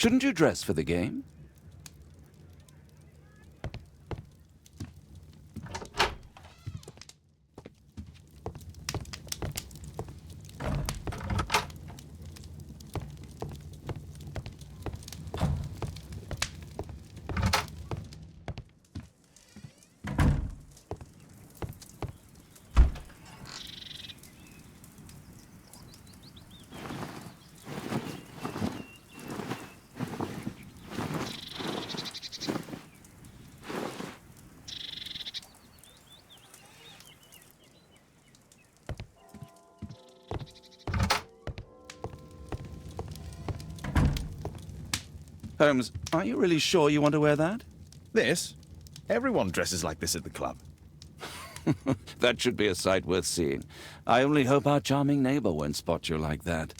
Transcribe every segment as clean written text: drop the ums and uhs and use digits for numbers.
Shouldn't you dress for the game? Holmes, are you really sure you want to wear that? This? Everyone dresses like this at the club. That should be a sight worth seeing. I only hope our charming neighbor won't spot you like that.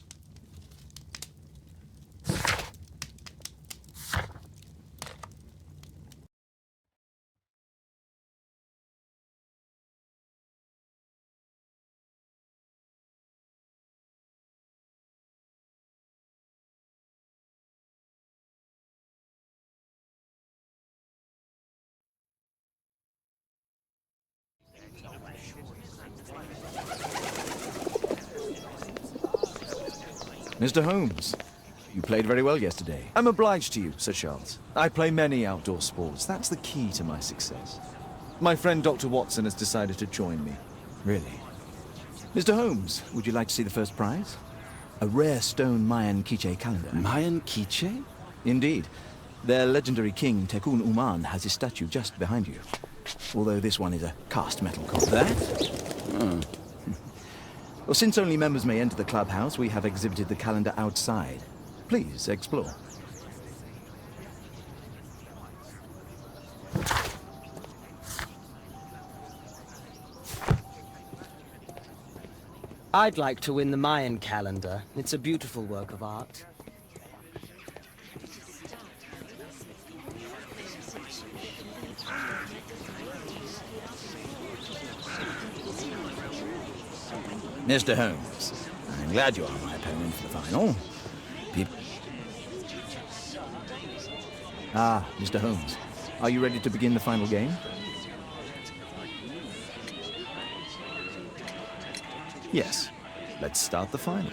Mr. Holmes, you played very well yesterday. I'm obliged to you, Sir Charles. I play many outdoor sports. That's the key to my success. My friend Dr. Watson has decided to join me. Really? Mr. Holmes, would you like to see the first prize? A rare stone Mayan Quiche calendar. Mayan Quiche? Indeed. Their legendary king, Tekun Uman, has his statue just behind you. Although this one is a cast metal copy. That? Well, since only members may enter the clubhouse, we have exhibited the calendar outside. Please, explore. I'd like to win the Mayan calendar. It's a beautiful work of art. Mr. Holmes, I'm glad you are my opponent for the final. Mr. Holmes, are you ready to begin the final game? Yes. Let's start the final.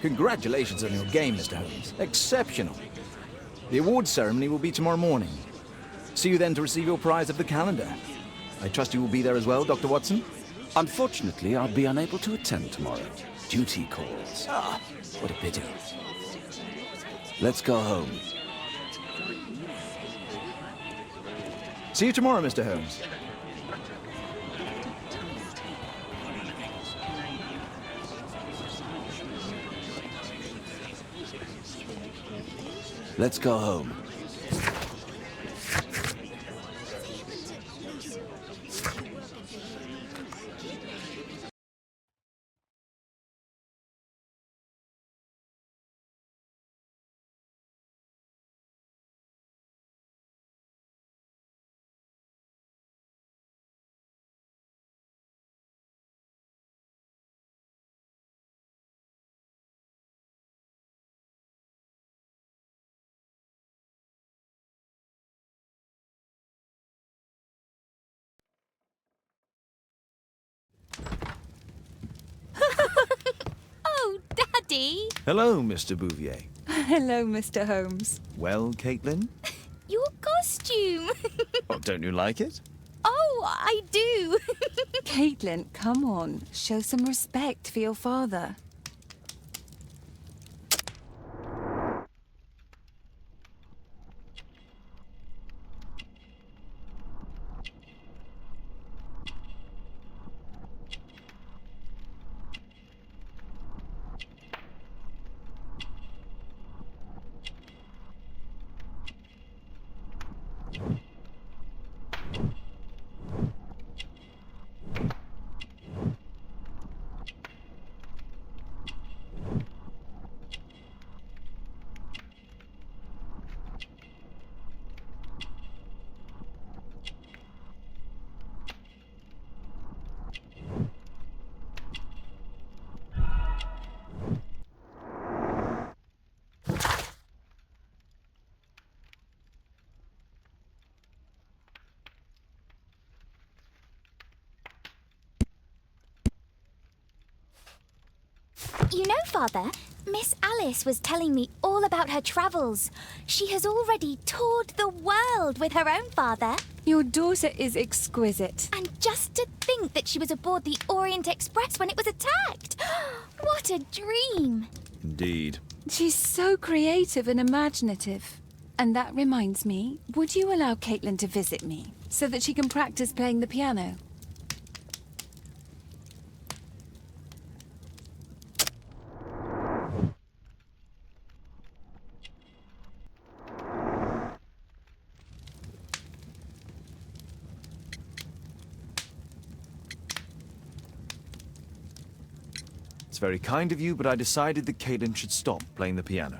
Congratulations on your game, Mr. Holmes. Exceptional. The awards ceremony will be tomorrow morning. See you then to receive your prize of the calendar. I trust you will be there as well, Dr. Watson? Unfortunately, I'll be unable to attend tomorrow. Duty calls. Ah, what a pity. Let's go home. See you tomorrow, Mr. Holmes. Let's go home. Oh, Daddy! Hello, Mr. Bouvier. Hello, Mr. Holmes. Well, Caitlin? Your costume! Oh, don't you like it? Oh, I do! Caitlin, come on. Show some respect for your father. You know, Father, Miss Alice was telling me all about her travels. She has already toured the world with her own father. Your daughter is exquisite. And just to think that she was aboard the Orient Express when it was attacked. What a dream! Indeed. She's so creative and imaginative. And that reminds me, would you allow Caitlin to visit me so that she can practice playing the piano? It's very kind of you, but I decided that Caitlin should stop playing the piano.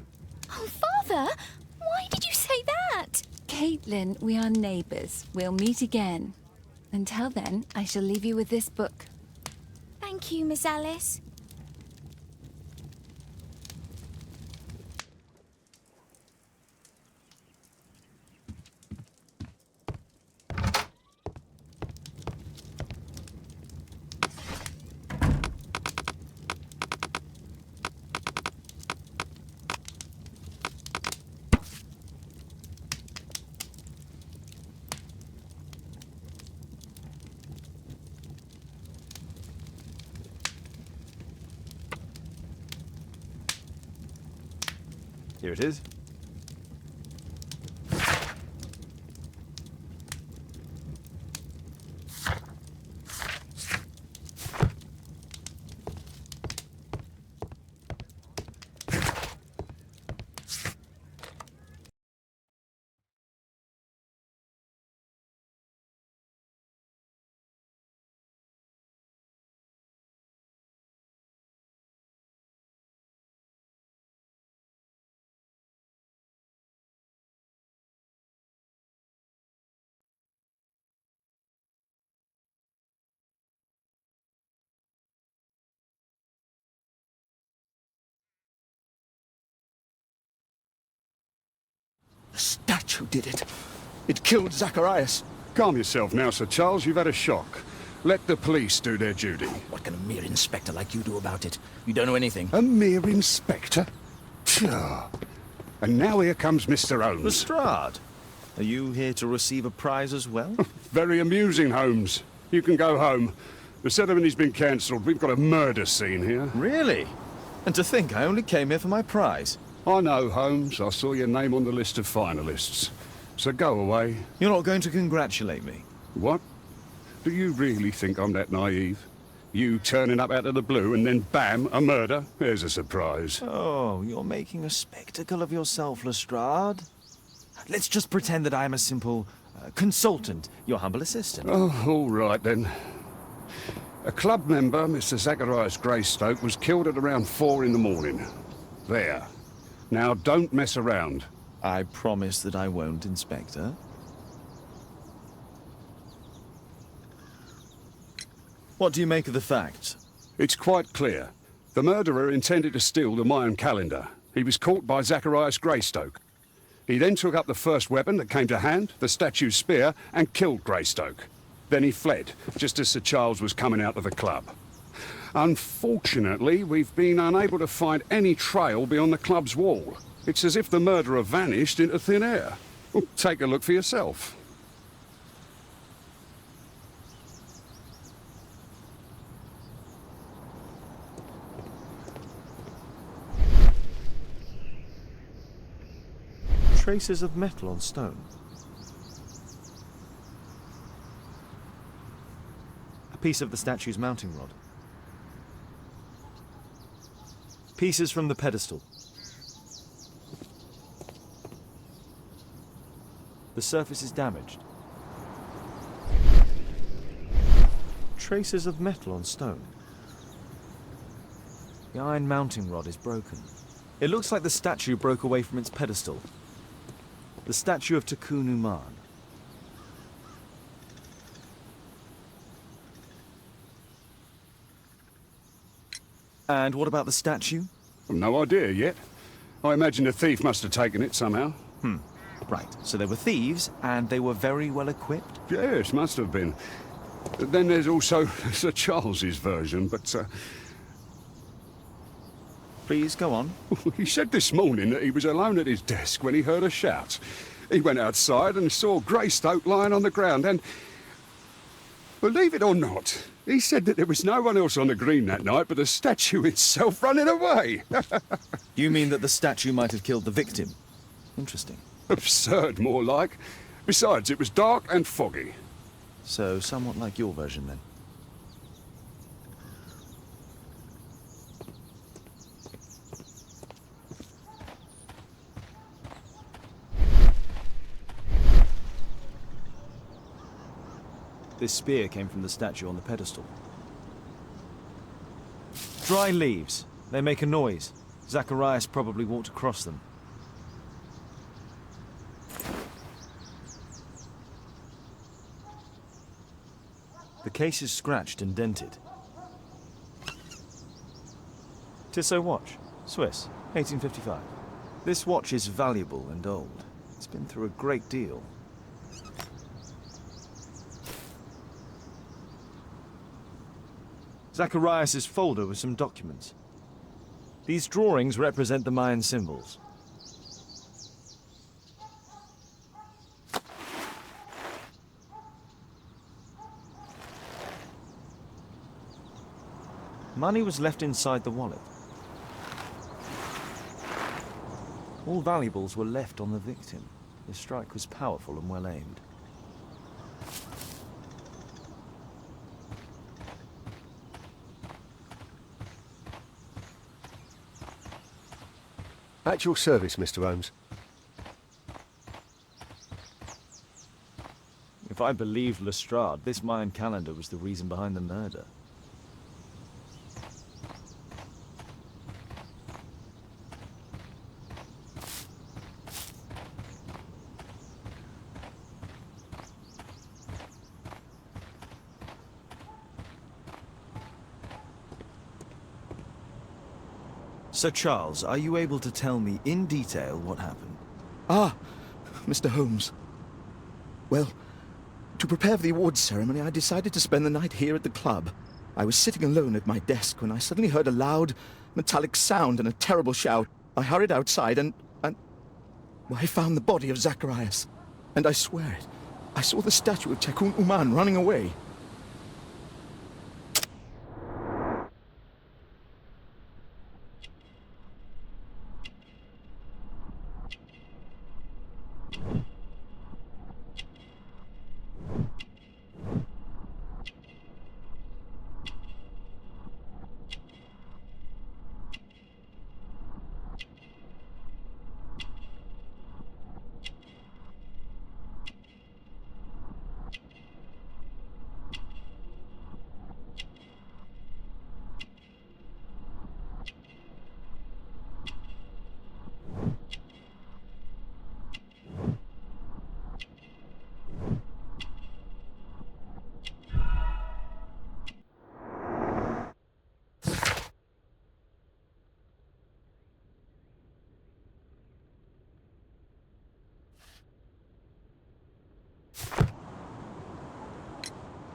Oh, Father! Why did you say that? Caitlin, we are neighbours. We'll meet again. Until then, I shall leave you with this book. Thank you, Miss Alice. Here it is. The statue did it. It killed Zacharias. Calm yourself now, Sir Charles. You've had a shock. Let the police do their duty. What can a mere inspector like you do about it? You don't know anything. A mere inspector? Phew. And now here comes Mr. Holmes. Lestrade, are you here to receive a prize as well? Very amusing, Holmes. You can go home. The ceremony's been cancelled. We've got a murder scene here. Really? And to think I only came here for my prize. I know, Holmes. I saw your name on the list of finalists. So go away. You're not going to congratulate me? What? Do you really think I'm that naive? You turning up out of the blue and then bam, a murder? There's a surprise. Oh, you're making a spectacle of yourself, Lestrade. Let's just pretend that I am a simple consultant, your humble assistant. Oh, all right then. A club member, Mr. Zacharias Greystoke, was killed at around 4 in the morning. There. Now don't mess around. I promise that I won't, Inspector. What do you make of the facts? It's quite clear. The murderer intended to steal the Mayan calendar. He was caught by Zacharias Greystoke. He then took up the first weapon that came to hand, the statue's spear, and killed Greystoke. Then he fled, just as Sir Charles was coming out of the club. Unfortunately, we've been unable to find any trail beyond the club's wall. It's as if the murderer vanished into thin air. Well, take a look for yourself. Traces of metal on stone. A piece of the statue's mounting rod. Pieces from the pedestal. The surface is damaged. Traces of metal on stone. The iron mounting rod is broken. It looks like the statue broke away from its pedestal. The statue of Tikkun Uman. And what about the statue? I've no idea yet. I imagine the thief must have taken it somehow. Right, so they were thieves, and they were very well equipped. Yes, must have been. Then there's also Sir Charles's version, but Please, go on. he said this morning that he was alone at his desk when he heard a shout. He went outside and saw Greystoke lying on the ground and, believe it or not, he said that there was no one else on the green that night but the statue itself running away. You mean that the statue might have killed the victim? Interesting. Absurd, more like. Besides, it was dark and foggy. So, somewhat like your version, then. This spear came from the statue on the pedestal. Dry leaves. They make a noise. Zacharias probably walked across them. The case is scratched and dented. Tissot watch. Swiss. 1855. This watch is valuable and old. It's been through a great deal. Zacharias' folder with some documents. These drawings represent the Mayan symbols. Money was left inside the wallet. All valuables were left on the victim. The strike was powerful and well aimed. At your service, Mr. Holmes. If I believed Lestrade, this Mayan calendar was the reason behind the murder. Sir Charles, are you able to tell me in detail what happened? Ah, Mr. Holmes. Well, To prepare for the awards ceremony, I decided to spend the night here at the club. I was sitting alone at my desk when I suddenly heard a loud, metallic sound and a terrible shout. I hurried outside and I found the body of Zacharias. And I swear it, I saw the statue of Tekun Uman running away.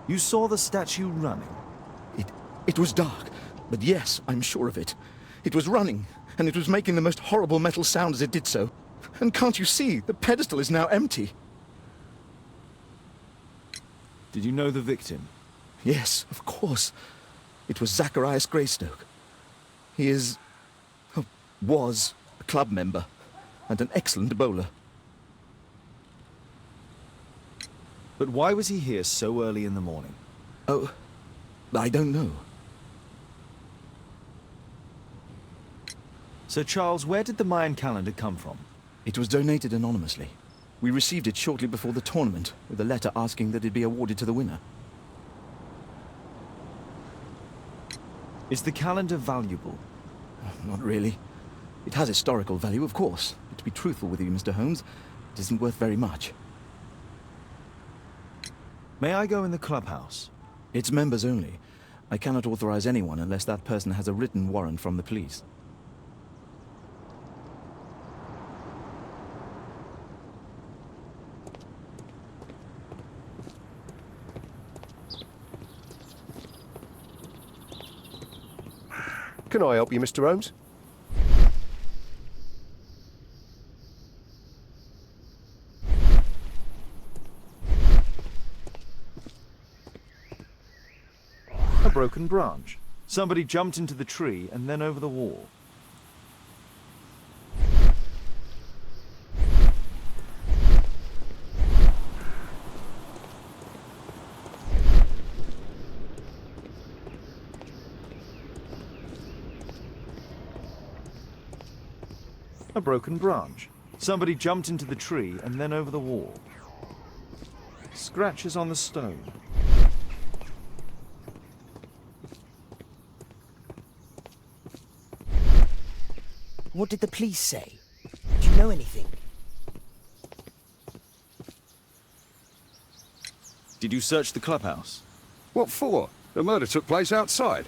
You saw the statue running? It was dark, but yes, I'm sure of it. It was running, and it was making the most horrible metal sound as it did so. And can't you see? The pedestal is now empty. Did you know the victim? Yes, of course. It was Zacharias Greystoke. He is... was a club member, and an excellent bowler. But why was he here so early in the morning? Oh, I don't know. Sir Charles, where did the Mayan calendar come from? It was donated anonymously. We received it shortly before the tournament, with a letter asking that it be awarded to the winner. Is the calendar valuable? Not really. It has historical value, of course. But to be truthful with you, Mr. Holmes, it isn't worth very much. May I go in the clubhouse? It's members only. I cannot authorize anyone unless that person has a written warrant from the police. Can I help you, Mr. Holmes? A broken branch. Somebody jumped into the tree and then over the wall. A broken branch. Somebody jumped into the tree and then over the wall. Scratches on the stone. What did the police say? Do you know anything? Did you search the clubhouse? What for? The murder took place outside.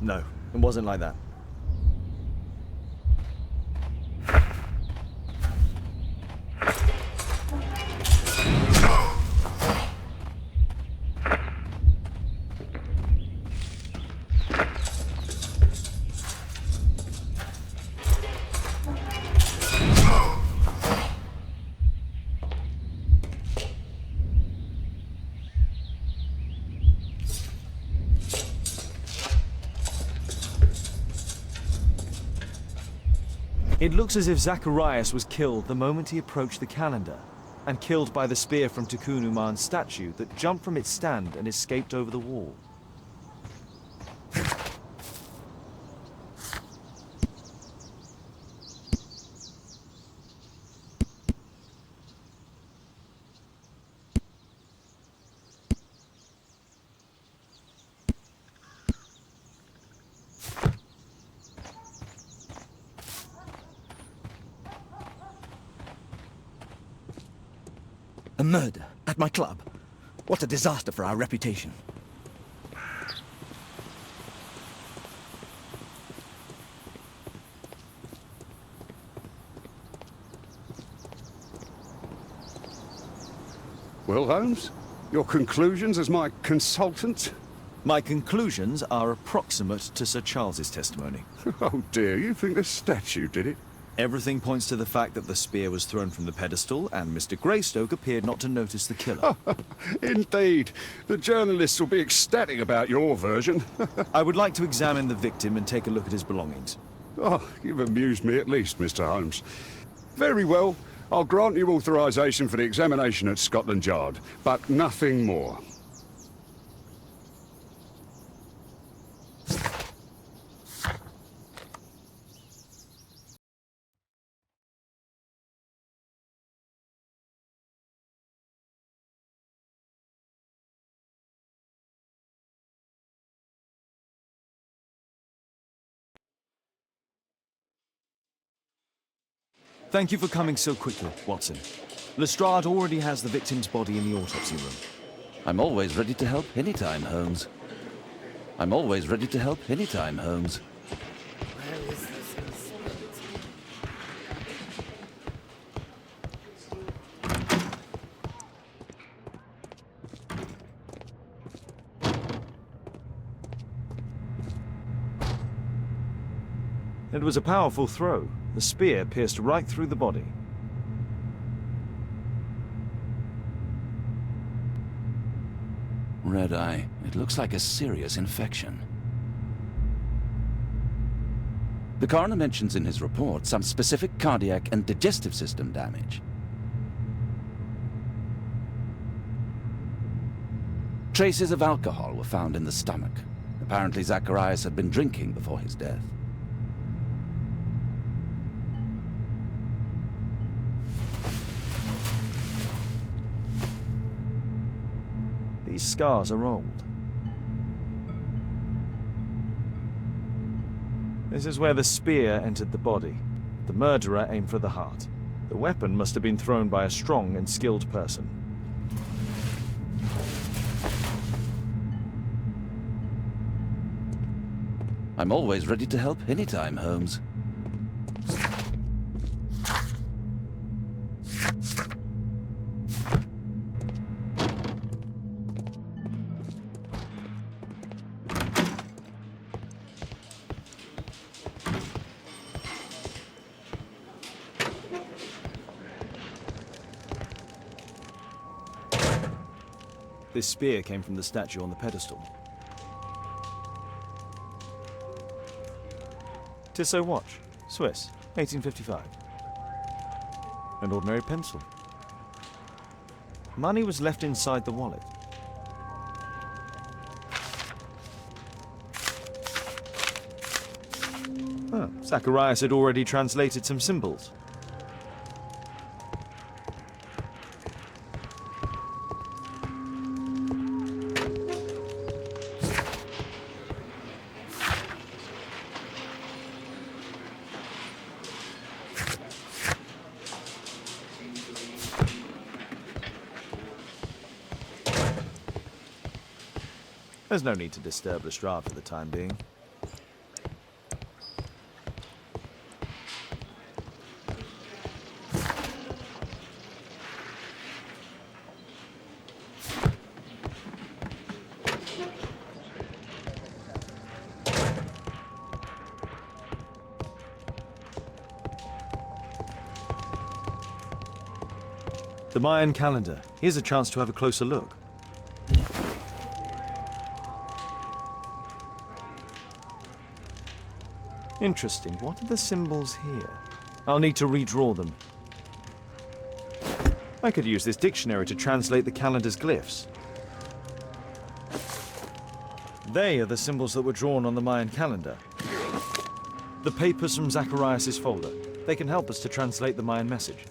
No, it wasn't like that. It looks as if Zacharias was killed the moment he approached the calendar, and killed by the spear from Tukunuman's statue that jumped from its stand and escaped over the wall. A murder at my club. What a disaster for our reputation. Well, Holmes, your conclusions as my consultant? My conclusions are approximate to Sir Charles's testimony. Oh dear, you think the statue did it? Everything points to the fact that the spear was thrown from the pedestal, and Mr. Greystoke appeared not to notice the killer. Indeed. The journalists will be ecstatic about your version. I would like to examine the victim and take a look at his belongings. Oh, you've amused me at least, Mr. Holmes. Very well. I'll grant you authorization for the examination at Scotland Yard, but nothing more. Thank you for coming so quickly, Watson. Lestrade already has the victim's body in the autopsy room. I'm always ready to help anytime, Holmes. I'm always ready to help anytime, Holmes. It was a powerful throw. The spear pierced right through the body. Red eye. It looks like a serious infection. The coroner mentions in his report some specific cardiac and digestive system damage. Traces of alcohol were found in the stomach. Apparently Zacharias had been drinking before his death. These scars are old. This is where the spear entered the body. The murderer aimed for the heart. The weapon must have been thrown by a strong and skilled person. I'm always ready to help anytime, Holmes. This spear came from the statue on the pedestal. Tissot watch, Swiss, 1855. An ordinary pencil. Money was left inside the wallet. Oh, Zacharias had already translated some symbols. There's no need to disturb Lestrade for the time being. The Mayan calendar. Here's a chance to have a closer look. Interesting. What are the symbols here? I'll need to redraw them. I could use this dictionary to translate the calendar's glyphs. They are the symbols that were drawn on the Mayan calendar. The papers from Zacharias' folder. They can help us to translate the Mayan message.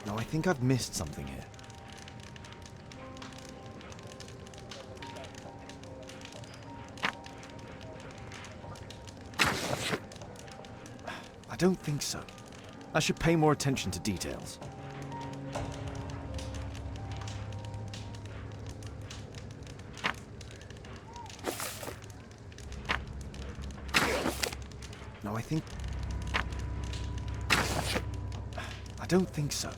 Now, I think I've missed something here. I don't think so. I should pay more attention to details. No, I think... I don't think so.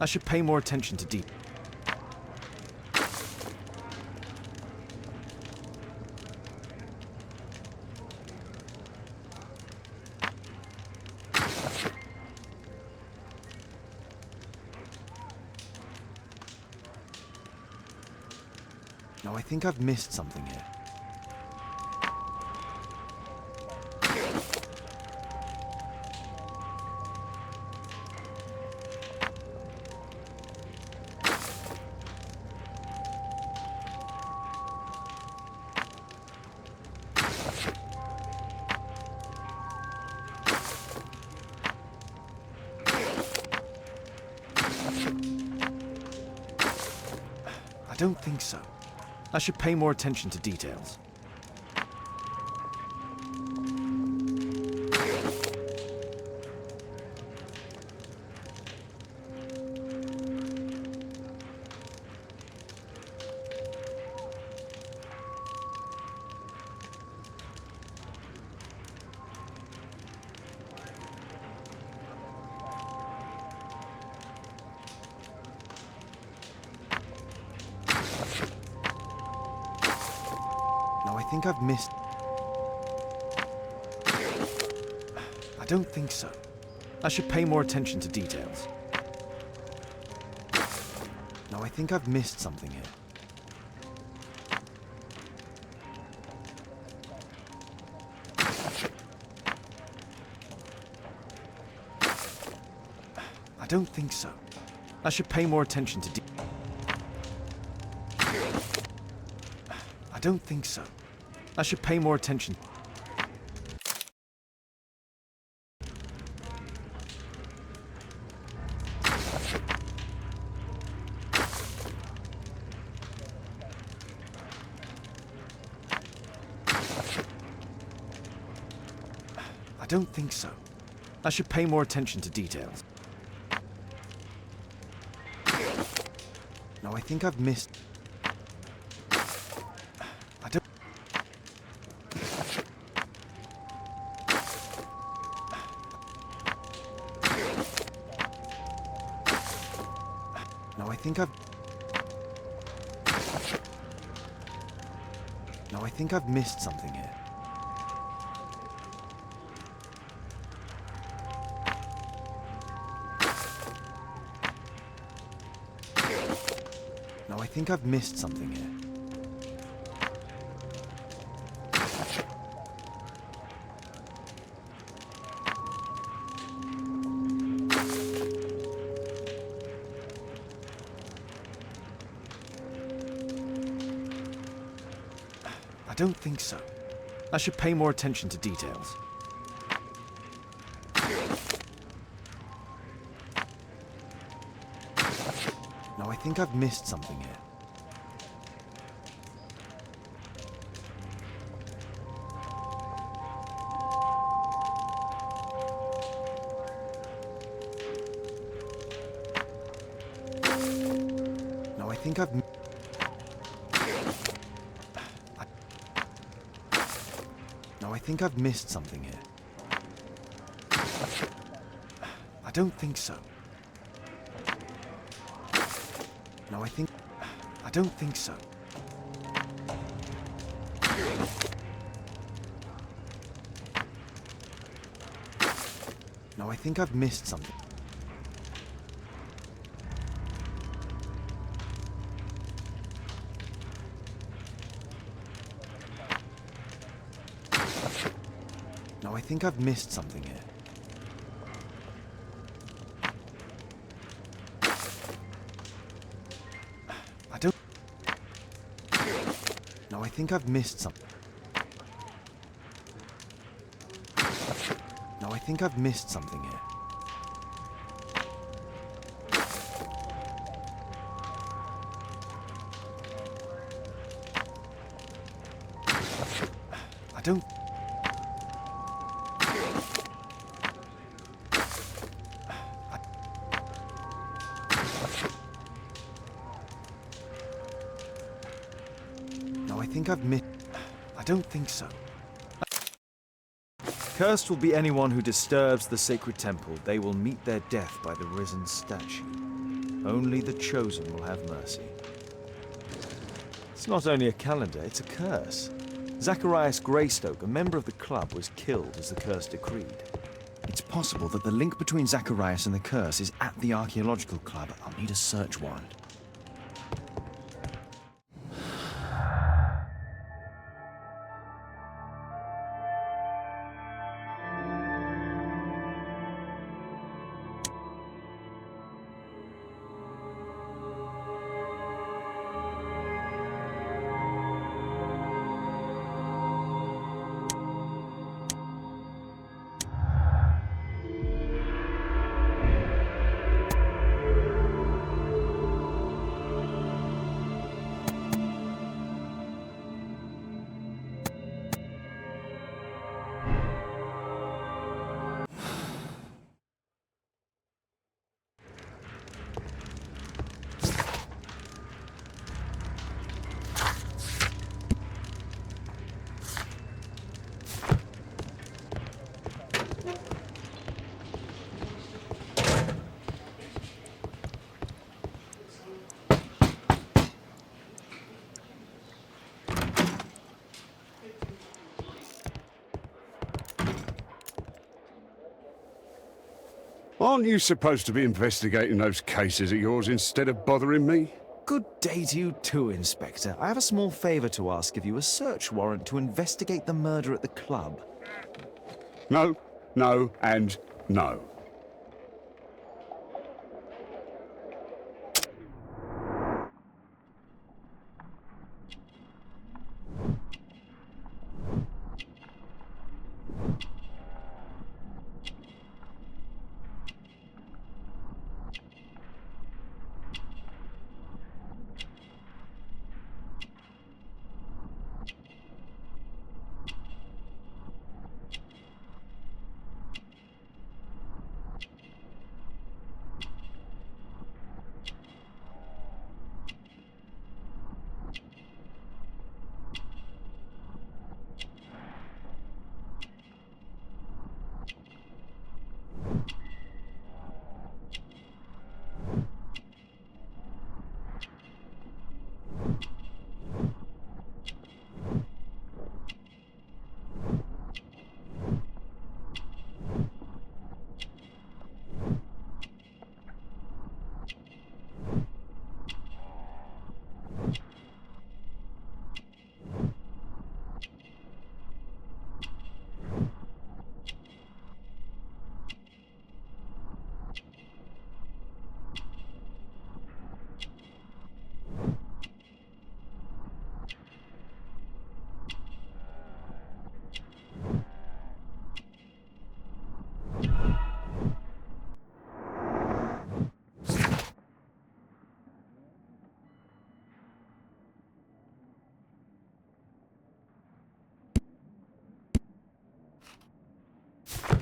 I should pay more attention to details. No, I think I've missed something here. I don't think so. I should pay more attention to details. No, I think I've missed... I don't think so. I should pay more attention to details. No, I think I've missed something here. I don't think so. I should pay more attention to details. I don't think so. I should pay more attention. I don't think so. I should pay more attention to details. No, I think I've missed... I don't... No, I think I've... No, I think I've missed something here. No, I think I've missed something here. I don't think so. I should pay more attention to details. No, I think I've missed something here. No, I think I've... No, I think I've missed something here. I don't think so. No, I think... I don't think so. No, I think I've missed something. No, I think I've missed something here. I don't... No, I think I've missed something. No, I think I've missed something here. I don't... I think I've missed... I don't think so. Cursed will be anyone who disturbs the sacred temple. They will meet their death by the risen statue. Only the chosen will have mercy. It's not only a calendar, it's a curse. Zacharias Greystoke, a member of the club, was killed as the curse decreed. It's possible that the link between Zacharias and the curse is at the archaeological club. I'll need a search warrant. Aren't you supposed to be investigating those cases of yours instead of bothering me? Good day to you too, Inspector. I have a small favor to ask of you, a search warrant to investigate the murder at the club. No, no, and no.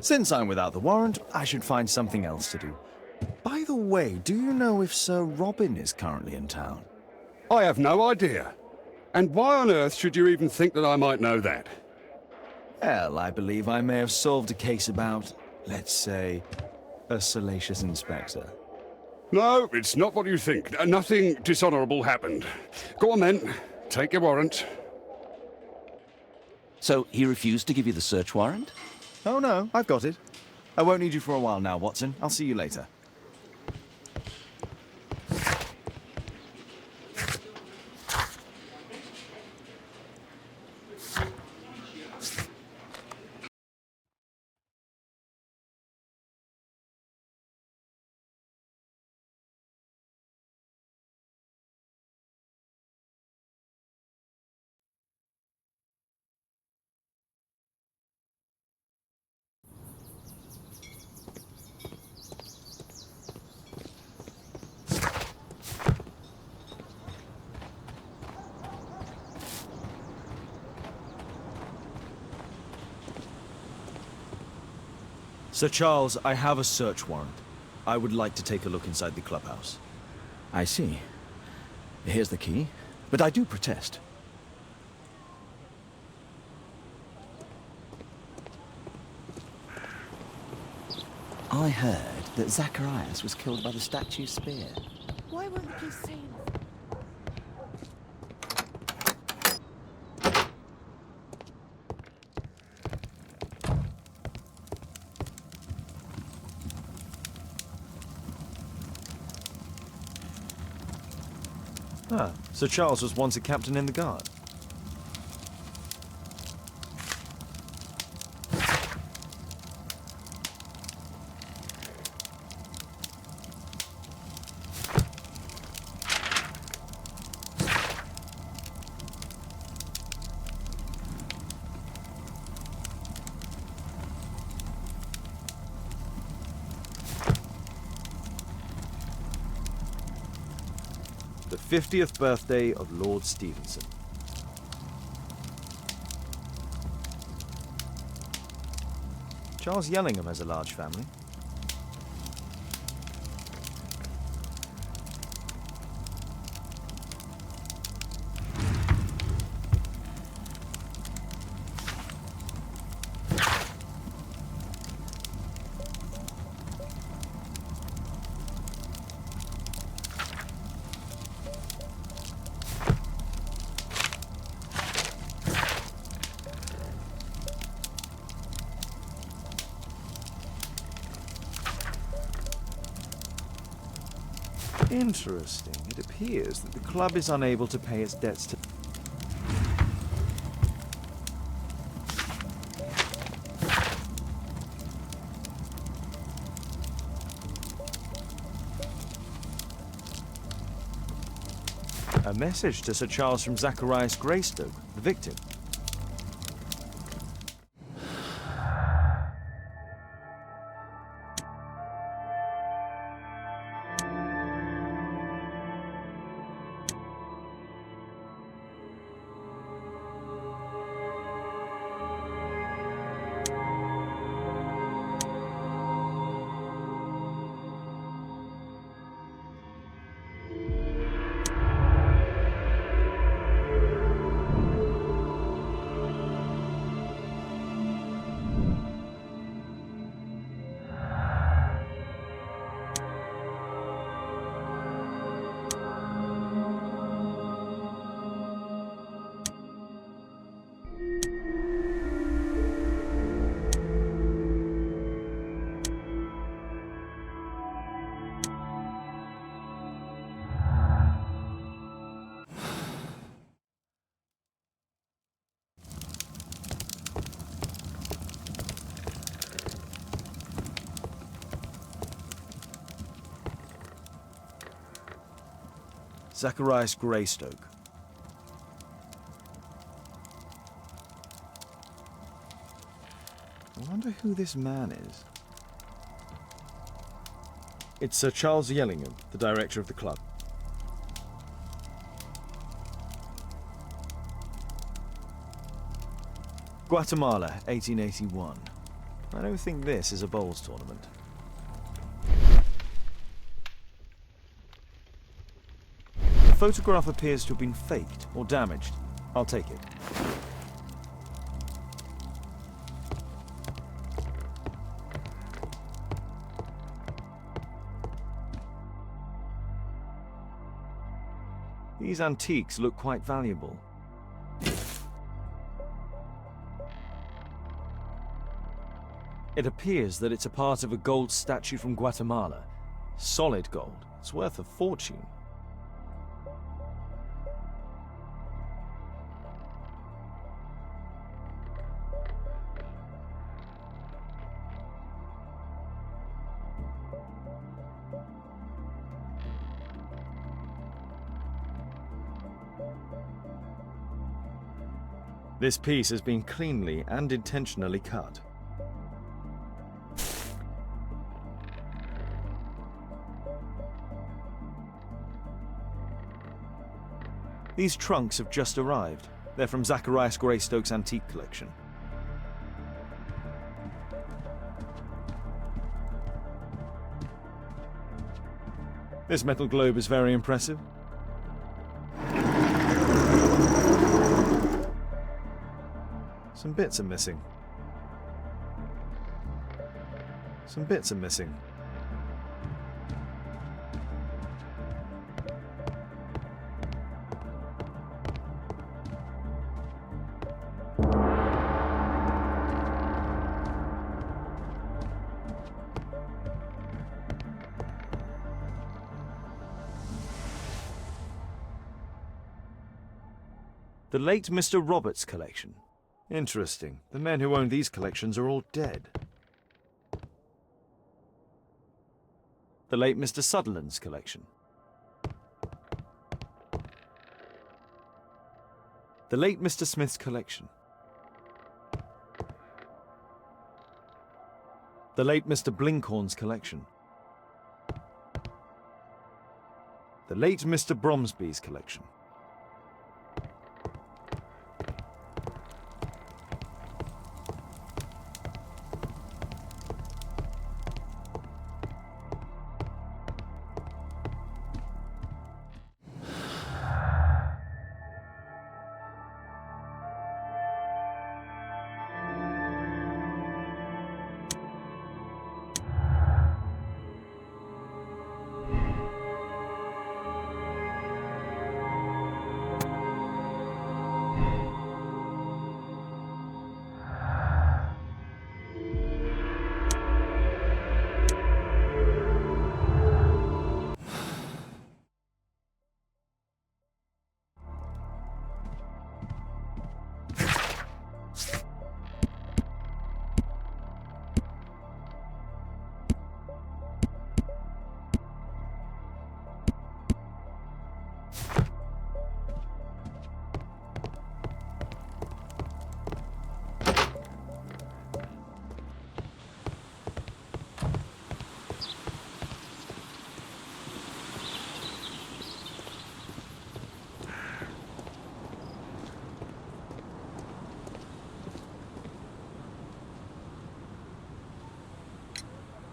Since I'm without the warrant, I should find something else to do. By the way, do you know if Sir Robin is currently in town? I have no idea. And why on earth should you even think that I might know that? Well, I believe I may have solved a case about, let's say, a salacious inspector. No, it's not what you think. Nothing dishonorable happened. Go on then. Take your warrant. So he refused to give you the search warrant? Oh no, I've got it. I won't need you for a while now, Watson. I'll see you later. Sir Charles, I have a search warrant. I would like to take a look inside the clubhouse. I see. Here's the key, but I do protest. I heard that Zacharias was killed by the statue's spear. Why won't the police say anything? Ah, Sir Charles was once a captain in the guard. The 50th birthday of Lord Stevenson. Charles Yellingham has a large family. Interesting. It appears that the club is unable to pay its debts to... A message to Sir Charles from Zacharias Greystoke, the victim. Zacharias Greystoke. I wonder who this man is. It's Sir Charles Yellingham, the director of the club. Guatemala, 1881. I don't think this is a bowls tournament. The photograph appears to have been faked or damaged. I'll take it. These antiques look quite valuable. It appears that it's a part of a gold statue from Guatemala. Solid gold. It's worth a fortune. This piece has been cleanly and intentionally cut. These trunks have just arrived. They're from Zacharias Greystoke's antique collection. This metal globe is very impressive. Some bits are missing. Some bits are missing. The late Mr. Roberts' collection. Interesting. The men who own these collections are all dead. The late Mr. Sutherland's collection. The late Mr. Smith's collection. The late Mr. Blinkhorn's collection. The late Mr. Bromsby's collection.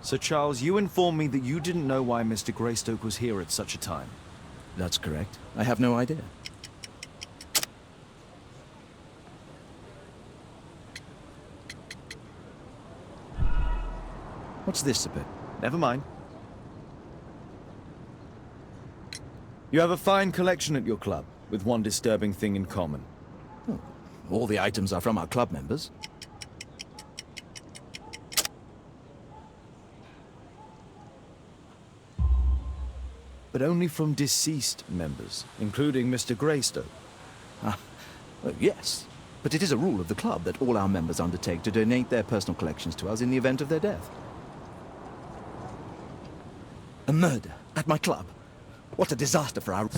Sir Charles, you informed me that you didn't know why Mr. Greystoke was here at such a time. That's correct. I have no idea. What's this about? Never mind. You have a fine collection at your club, with one disturbing thing in common. Oh, all the items are from our club members. But only from deceased members, including Mr. Greystoke. Yes, but it is a rule of the club that all our members undertake to donate their personal collections to us in the event of their death. A murder at my club? What a disaster for our...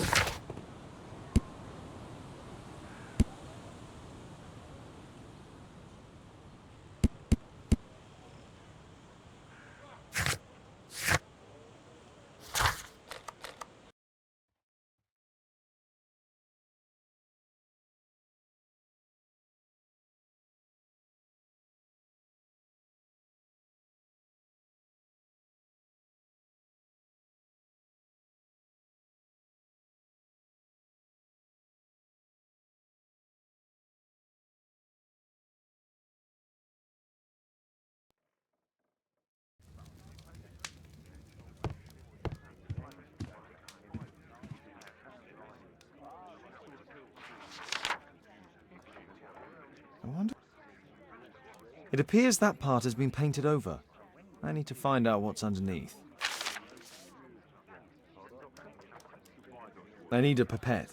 I wonder... It appears that part has been painted over. I need to find out what's underneath. I need a pipette.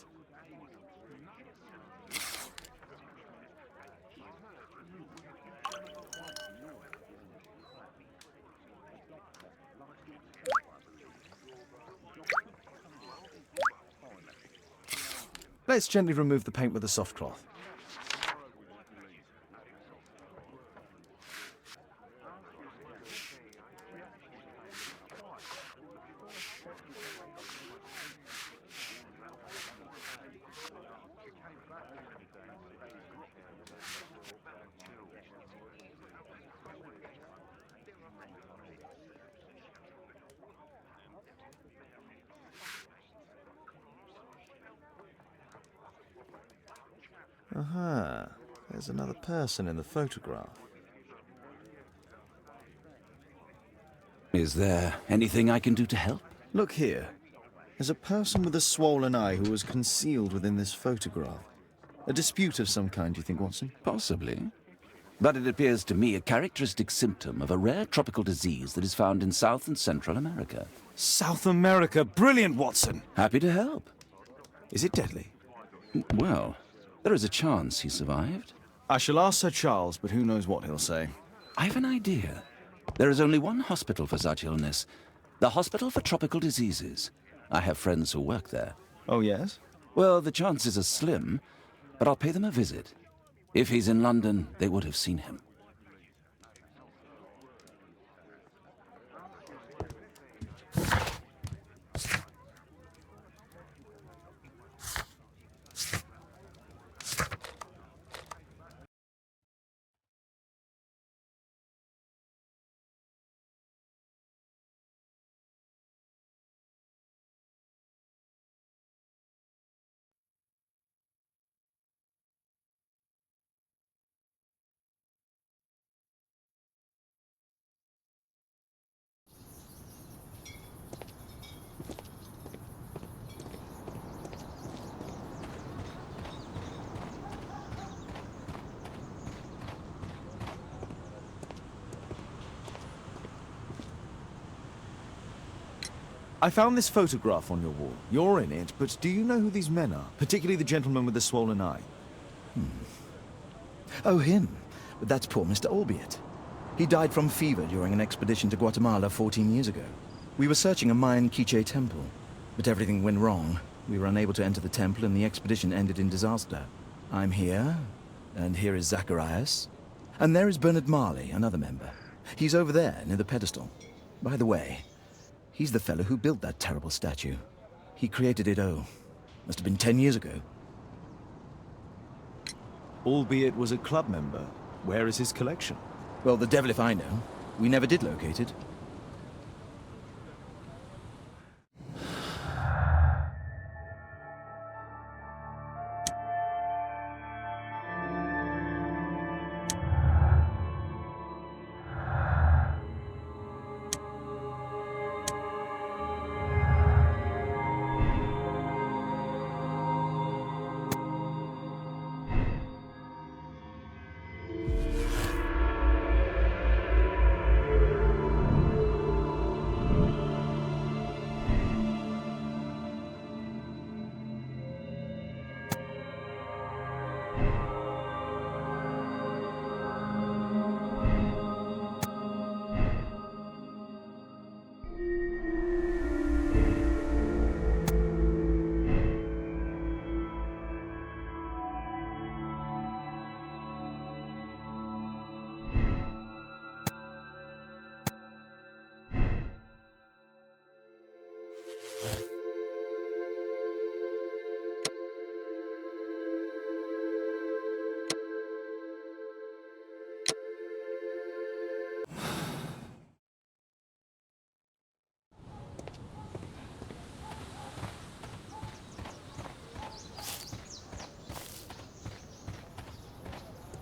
Let's gently remove the paint with a soft cloth. Aha, there's another person in the photograph. Is there anything I can do to help? Look here. There's a person with a swollen eye who was concealed within this photograph. A dispute of some kind, do you think, Watson? Possibly. But it appears to me a characteristic symptom of a rare tropical disease that is found in South and Central America. South America! Brilliant, Watson! Happy to help. Is it deadly? Well, there is a chance he survived. I shall ask Sir Charles, but who knows what he'll say. I have an idea. There is only one hospital for such illness. The Hospital for Tropical Diseases. I have friends who work there. Oh, yes? Well, the chances are slim, but I'll pay them a visit. If he's in London, they would have seen him. I found this photograph on your wall. You're in it, but do you know who these men are? Particularly the gentleman with the swollen eye. Oh, him. But that's poor Mr. Albiot. He died from fever during an expedition to Guatemala 14 years ago. We were searching a Mayan Quiche temple, but everything went wrong. We were unable to enter the temple and the expedition ended in disaster. I'm here, and here is Zacharias. And there is Bernard Marley, another member. He's over there, near the pedestal. By the way, he's the fellow who built that terrible statue. He created it, must have been 10 years ago. Albeit was a club member. Where is his collection? Well, the devil if I know. We never did locate it.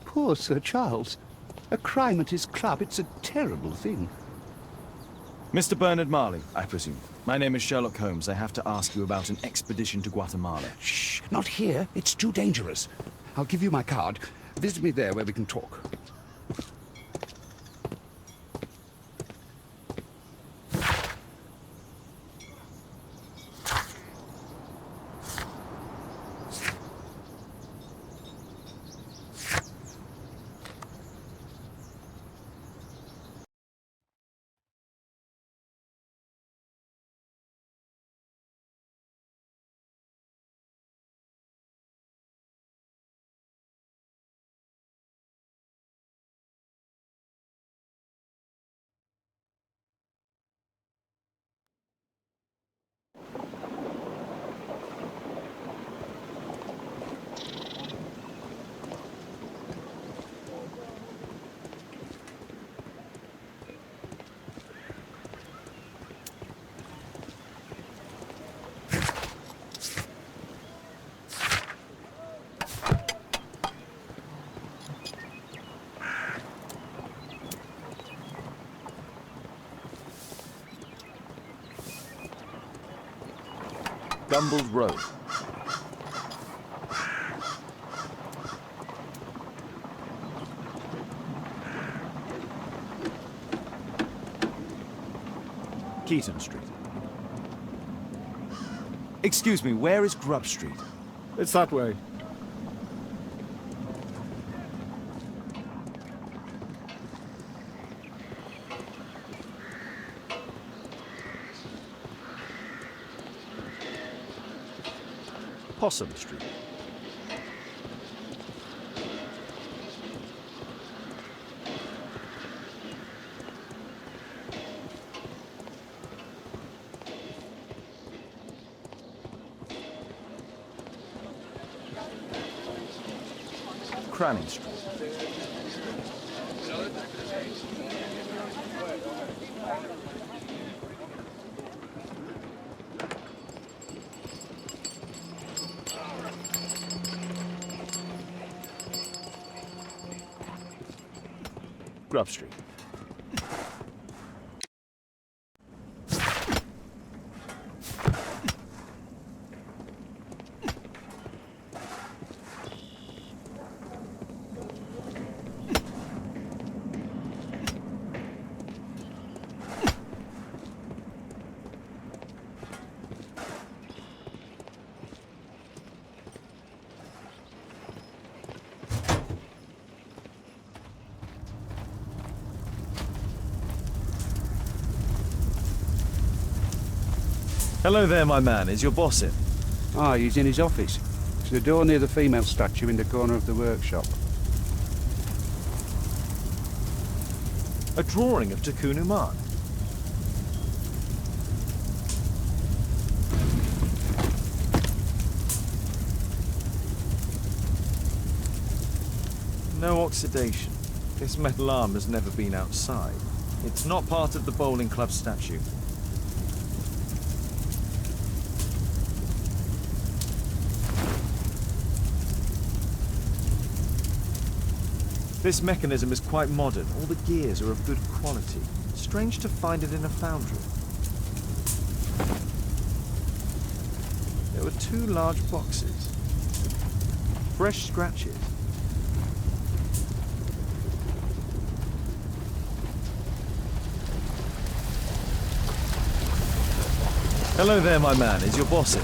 Poor Sir Charles. A crime at his club, it's a terrible thing. Mr. Bernard Marley, I presume. My name is Sherlock Holmes. I have to ask you about an expedition to Guatemala. Shh, not here. It's too dangerous. I'll give you my card. Visit me there where we can talk. Gumbled Road. Keaton Street. Excuse me, where is Grub Street? It's that way. Possum Street. Cranny Street. Grub Street. Hello there, my man. Is your boss in? Ah, he's in his office. It's the door near the female statue in the corner of the workshop. A drawing of Takunu Man. No oxidation. This metal arm has never been outside. It's not part of the bowling club statue. This mechanism is quite modern. All the gears are of good quality. Strange to find it in a foundry. There were 2 large boxes. Fresh scratches. Hello there, my man. Is your boss in?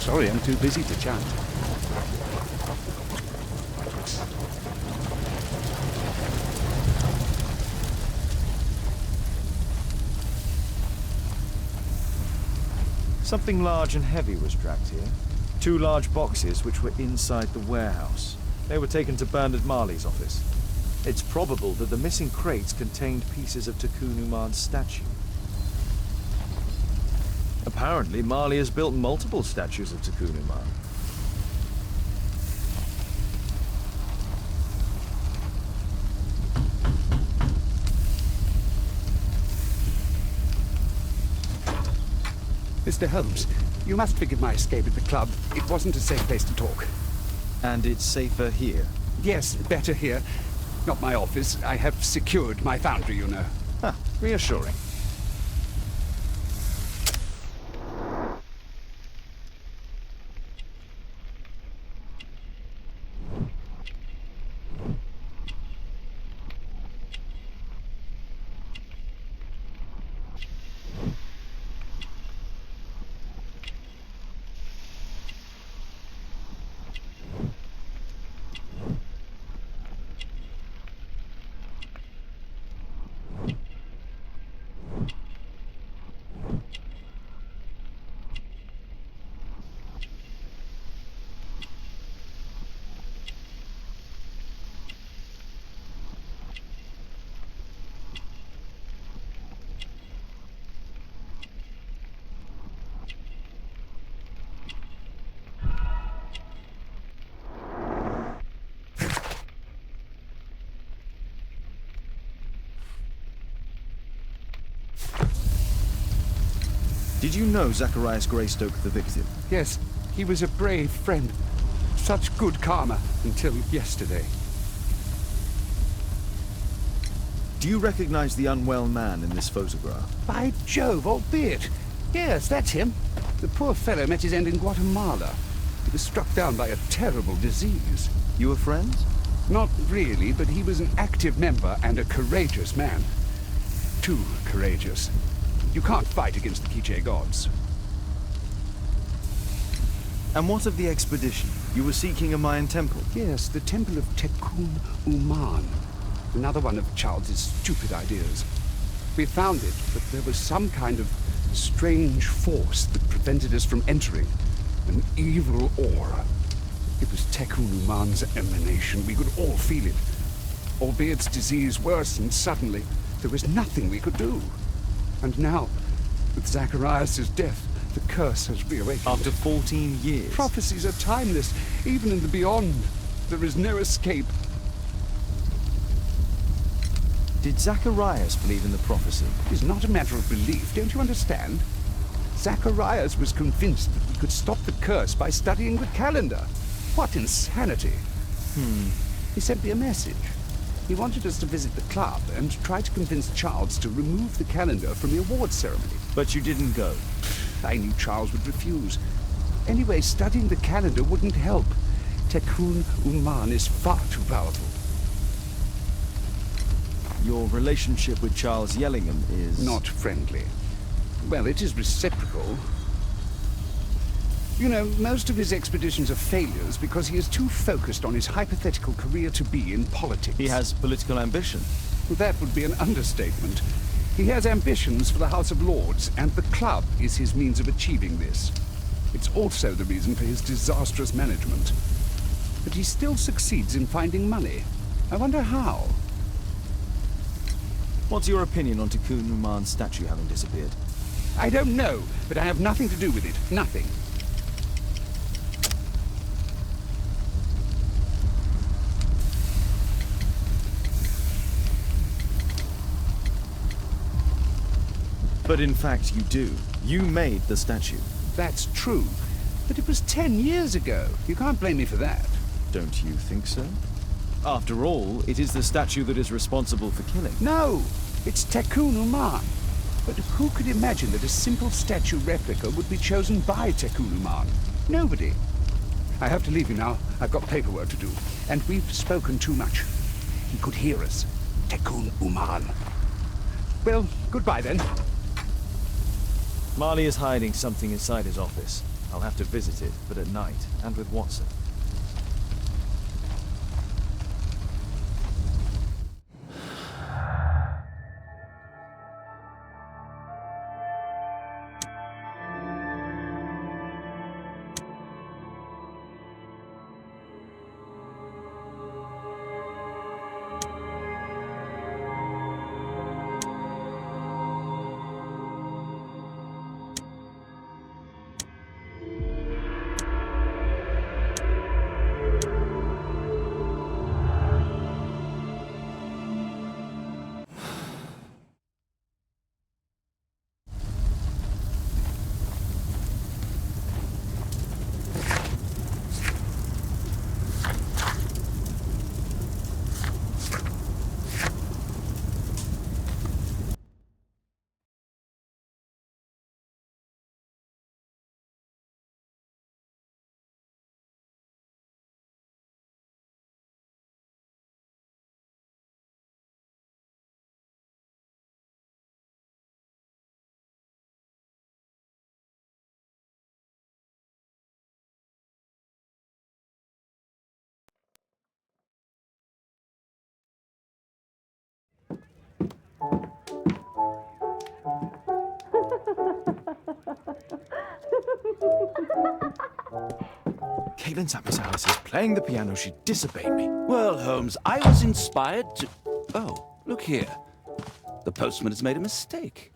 Sorry, I'm too busy to chat. Something large and heavy was dragged here. 2 large boxes which were inside the warehouse. They were taken to Bernard Marley's office. It's probable that the missing crates contained pieces of Takunu Man's statue. Apparently, Marley has built multiple statues of Takunu Man. Mr. Holmes, you must forgive my escape at the club. It wasn't a safe place to talk. And it's safer here? Yes, better here. Not my office. I have secured my foundry, you know. Ah, reassuring. Did you know Zacharias Greystoke, the victim? Yes, he was a brave friend. Such good karma until yesterday. Do you recognize the unwell man in this photograph? By Jove, albeit. Yes, that's him. The poor fellow met his end in Guatemala. He was struck down by a terrible disease. You were friends? Not really, but he was an active member and a courageous man. Too courageous. You can't fight against the Quiche gods. And what of the expedition? You were seeking a Mayan temple. Yes, the Temple of Tekun Uman. Another one of Charles's stupid ideas. We found it, but there was some kind of strange force that prevented us from entering. An evil aura. It was Tekun Uman's emanation. We could all feel it. Albeit its disease worsened suddenly, there was nothing we could do. And now, with Zacharias' death, the curse has reawakened. After 14 years. Prophecies are timeless. Even in the beyond, there is no escape. Did Zacharias believe in the prophecy? It's not a matter of belief, don't you understand? Zacharias was convinced that we could stop the curse by studying the calendar. What insanity! He sent me a message. He wanted us to visit the club and try to convince Charles to remove the calendar from the awards ceremony. But you didn't go. I knew Charles would refuse. Anyway, studying the calendar wouldn't help. Tekun Uman is far too powerful. Your relationship with Charles Yellingham is... Not friendly. Well, it is reciprocal. You know, most of his expeditions are failures because he is too focused on his hypothetical career to be in politics. He has political ambition. That would be an understatement. He has ambitions for the House of Lords, and the club is his means of achieving this. It's also the reason for his disastrous management. But he still succeeds in finding money. I wonder how. What's your opinion on Tekun Uman's statue having disappeared? I don't know, but I have nothing to do with it. Nothing. But in fact you do. You made the statue. That's true. But it was 10 years ago. You can't blame me for that. Don't you think so? After all, it is the statue that is responsible for killing. No! It's Tekun Uman. But who could imagine that a simple statue replica would be chosen by Tekun Uman? Nobody. I have to leave you now. I've got paperwork to do. And we've spoken too much. He could hear us. Tekun Uman. Well, goodbye then. Marley is hiding something inside his office. I'll have to visit it, but at night, and with Watson. Caitlin Alice is playing the piano. She disobeyed me. Well, Holmes, I was inspired to... Oh, look here. The postman has made a mistake.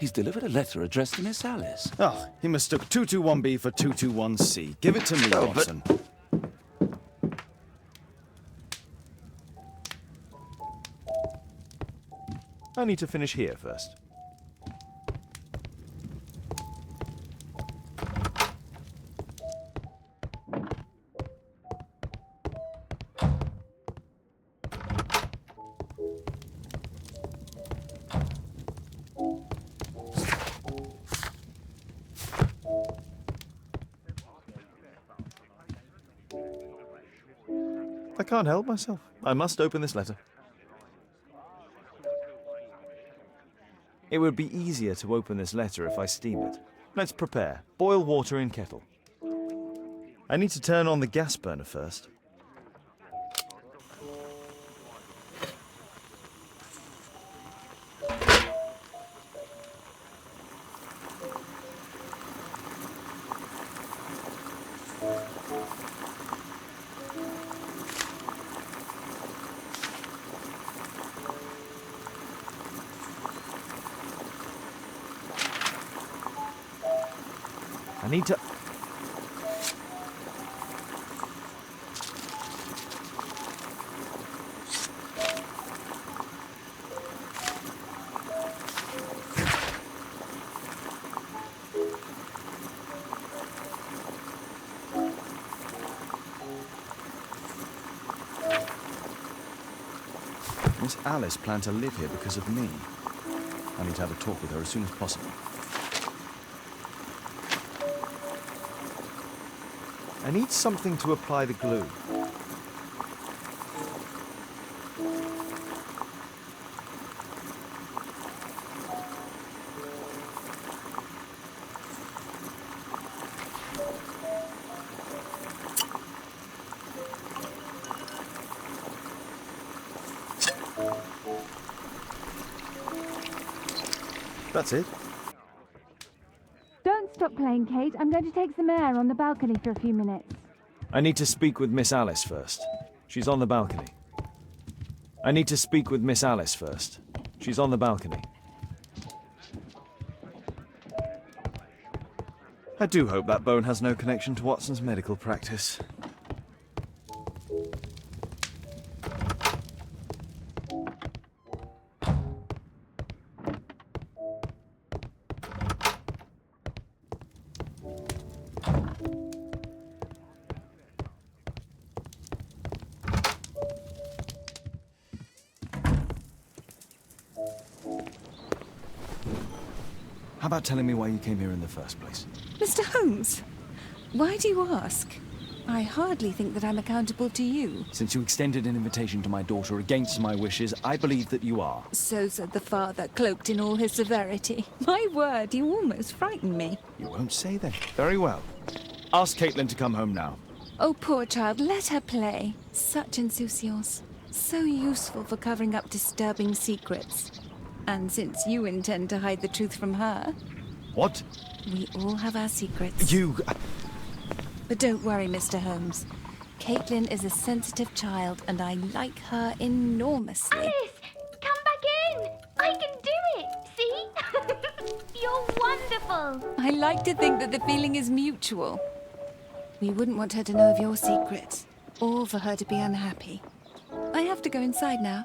He's delivered a letter addressed to Miss Alice. Oh, he mistook 221B for 221C. Give it to me, Oh, but- Watson. I need to finish here first. can't help myself. I must open this letter. It would be easier to open this letter if I steam it. Let's prepare. Boil water in kettle. I need to turn on the gas burner first. I need to... Miss Alice planned to live here because of me. I need to have a talk with her as soon as possible. I need something to apply the glue. That's it. Don't stop playing, Kate. I'm going to take some air on the balcony for a few minutes. I need to speak with Miss Alice first. She's on the balcony. I need to speak with Miss Alice first. She's on the balcony. I do hope that bone has no connection to Watson's medical practice. How about telling me why you came here in the first place? Mr. Holmes, why do you ask? I hardly think that I'm accountable to you. Since you extended an invitation to my daughter against my wishes, I believe that you are. So said the father, cloaked in all his severity. My word, you almost frightened me. You won't say that. Very well. Ask Caitlin to come home now. Oh, poor child, let her play. Such insouciance. So useful for covering up disturbing secrets. And since you intend to hide the truth from her... What? We all have our secrets. You... But don't worry, Mr. Holmes. Caitlin is a sensitive child, and I like her enormously. Alice, come back in. I can do it. See? You're wonderful. I like to think that the feeling is mutual. We wouldn't want her to know of your secrets, or for her to be unhappy. I have to go inside now.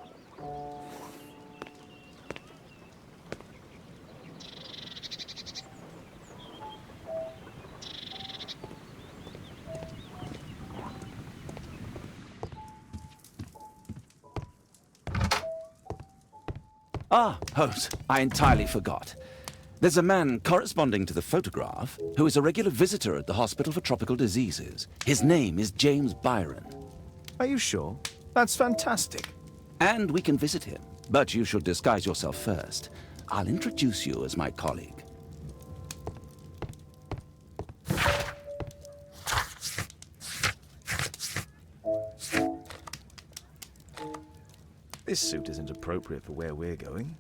Ah, Holmes, I entirely forgot. There's a man corresponding to the photograph who is a regular visitor at the Hospital for Tropical Diseases. His name is James Byron. Are you sure? That's fantastic. And we can visit him, but you should disguise yourself first. I'll introduce you as my colleague. This suit isn't appropriate for where we're going.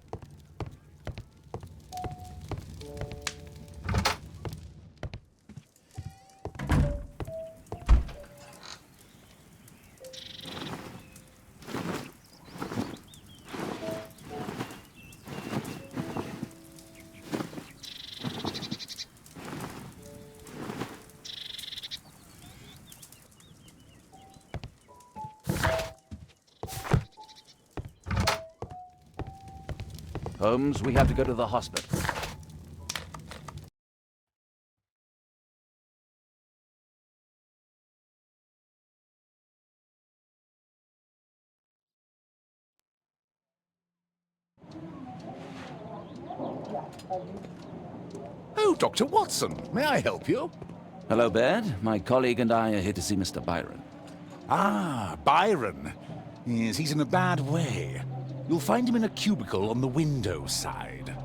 Holmes, we have to go to the hospital. Oh, Dr. Watson, may I help you? Hello, Baird. My colleague and I are here to see Mr. Byron. Ah, Byron. Yes, he's in a bad way. You'll find him in a cubicle on the window side.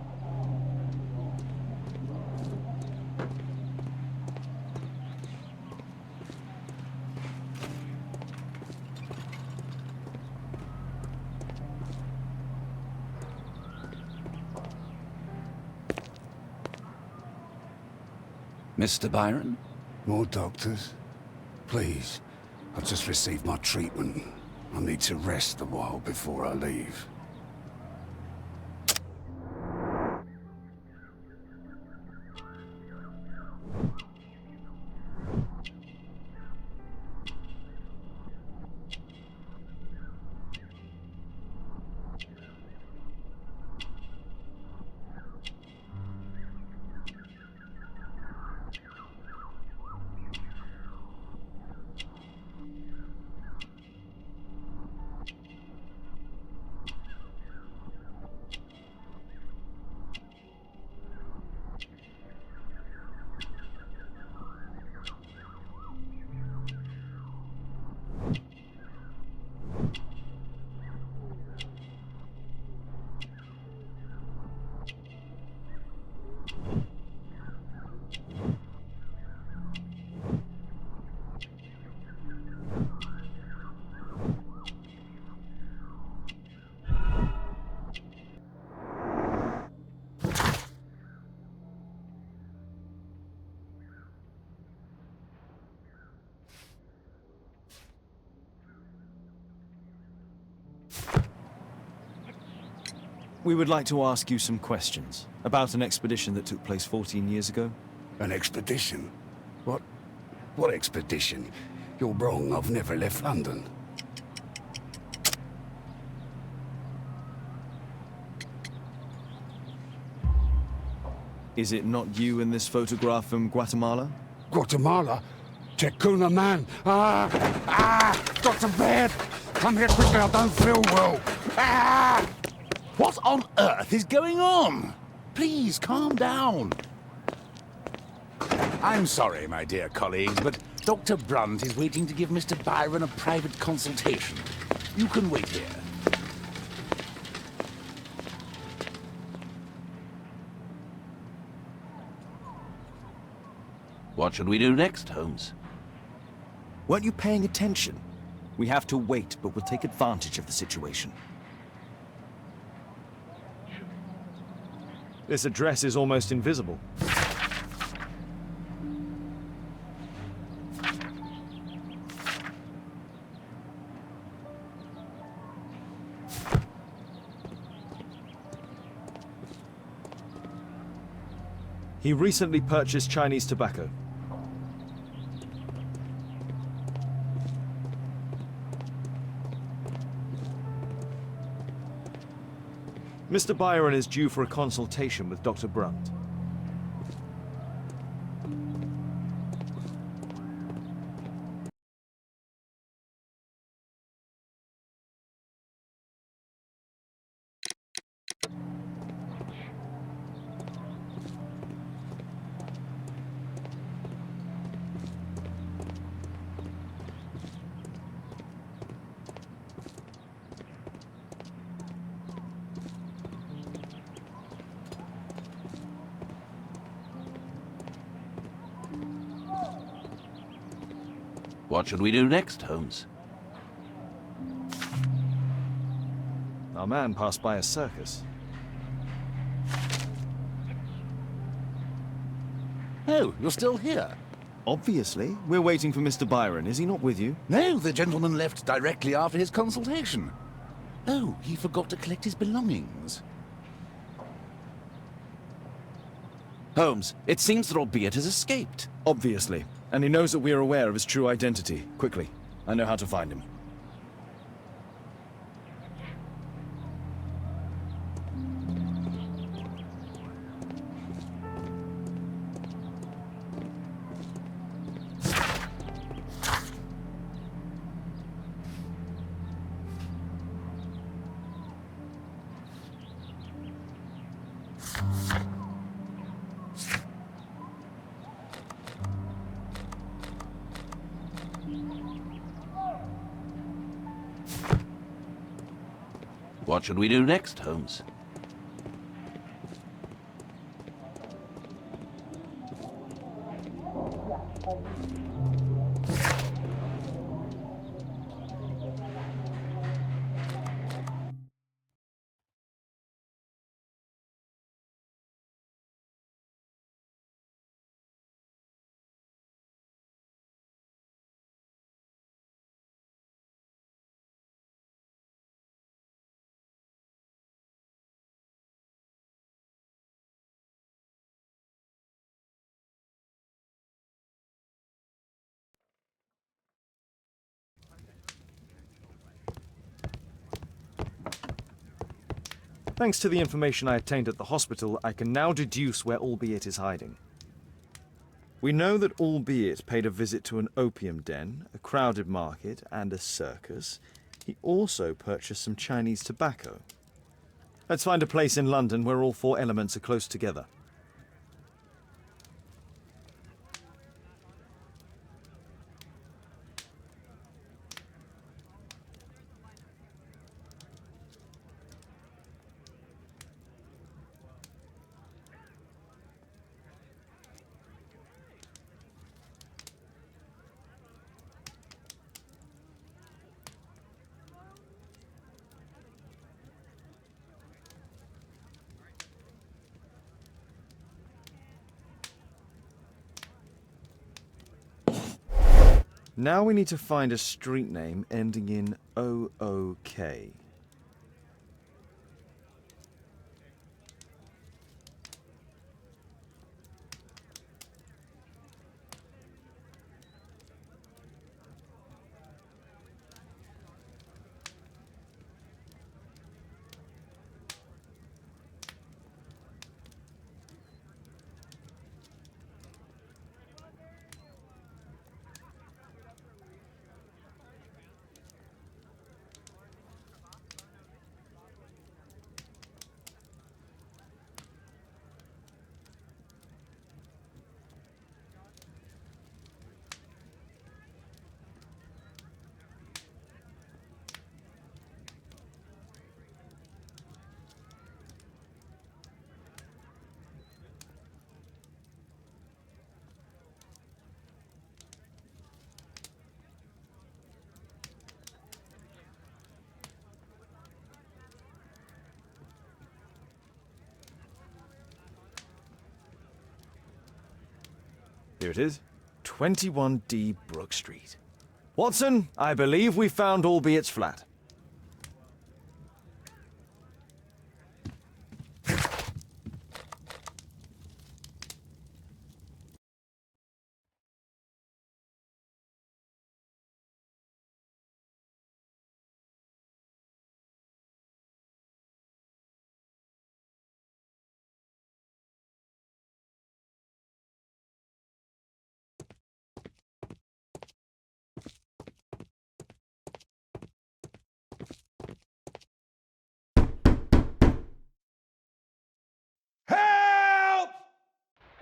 Mr. Byron? More doctors? Please. I've just received my treatment. I need to rest a while before I leave. We would like to ask you some questions about an expedition that took place 14 years ago. An expedition? What expedition? You're wrong, I've never left London. Is it not you in this photograph from Guatemala? Guatemala? Checuna man! Dr. Baird! Come here quickly, I don't feel well! What on earth is going on? Please, calm down. I'm sorry, my dear colleagues, but Dr. Brunt is waiting to give Mr. Byron a private consultation. You can wait here. What should we do next, Holmes? Weren't you paying attention? We have to wait, but we'll take advantage of the situation. This address is almost invisible. He recently purchased Chinese tobacco. Mr. Byron is due for a consultation with Dr. Brunt. What should we do next, Holmes? Our man passed by a circus. Oh, you're still here? Obviously. We're waiting for Mr. Byron. Is he not with you? No, the gentleman left directly after his consultation. Oh, he forgot to collect his belongings. Holmes, it seems that albeit has escaped. Obviously. And he knows that we are aware of his true identity. Quickly. I know how to find him. What should we do next, Holmes? Thanks to the information I obtained at the hospital, I can now deduce where Albeit is hiding. We know that Albeit paid a visit to an opium den, a crowded market, and a circus. He also purchased some Chinese tobacco. Let's find a place in London where all four elements are close together. Now we need to find a street name ending in OOK. Here it is. 21D Brook Street. Watson, I believe we found Albeit's flat.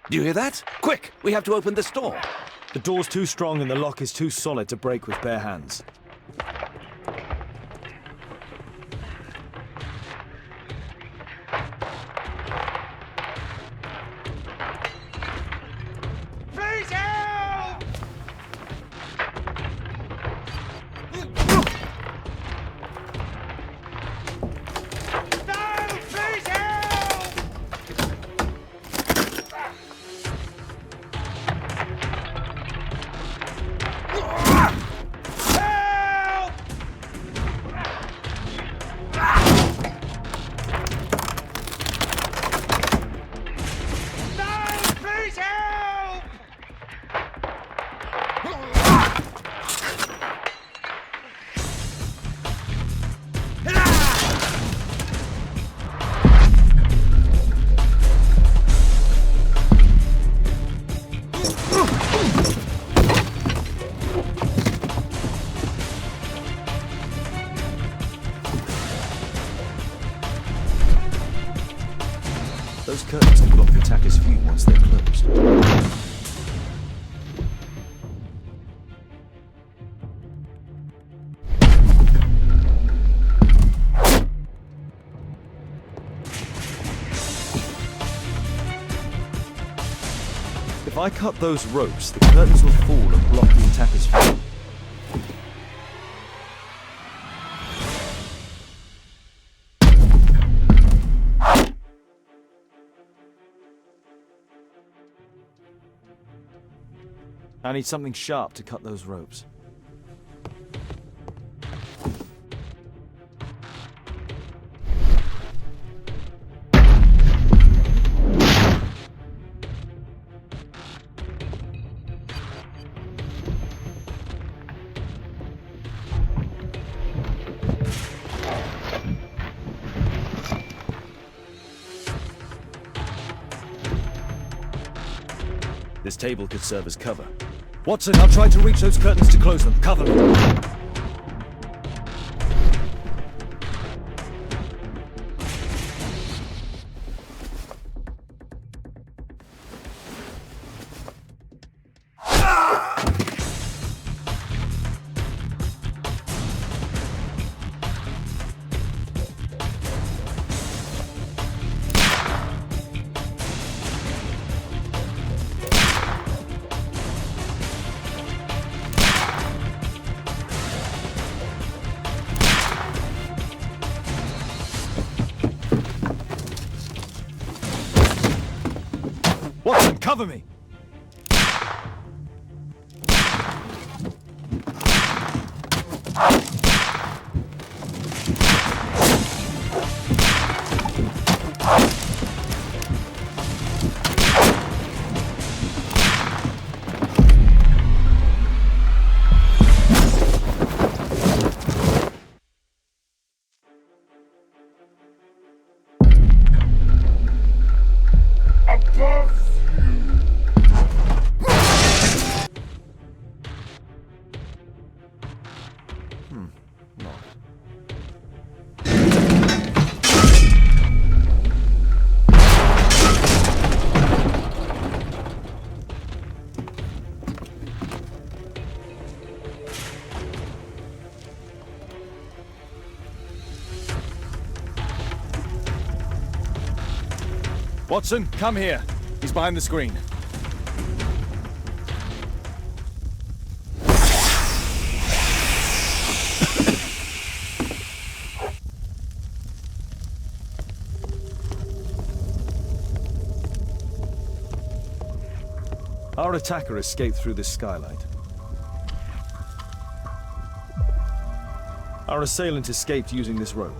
Do you hear that? Quick! We have to open this door. The door's too strong and the lock is too solid to break with bare hands. Please help! No! Please help! Those curtains can block the attacker's view once they're closed. If I cut those ropes, the curtains will fall and block the attacker's view. I need something sharp to cut those ropes. This table could serve as cover. Watson, I'll try to reach those curtains to close them. Cover me. Watson, cover me! Watson, come here. He's behind the screen. Our attacker escaped through this skylight. Our assailant escaped using this rope.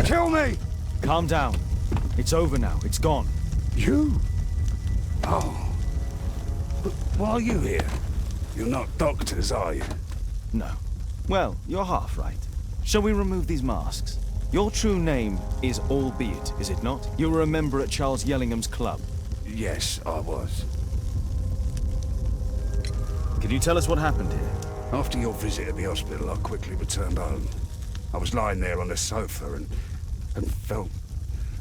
Kill me! Calm down. It's over now. It's gone. You? Oh. But why are you here? You're not doctors, are you? No. Well, you're half right. Shall we remove these masks? Your true name is Albeit, is it not? You were a member at Charles Yellingham's club. Yes, I was. Can you tell us what happened here? After your visit at the hospital, I quickly returned home. I was lying there on the sofa and felt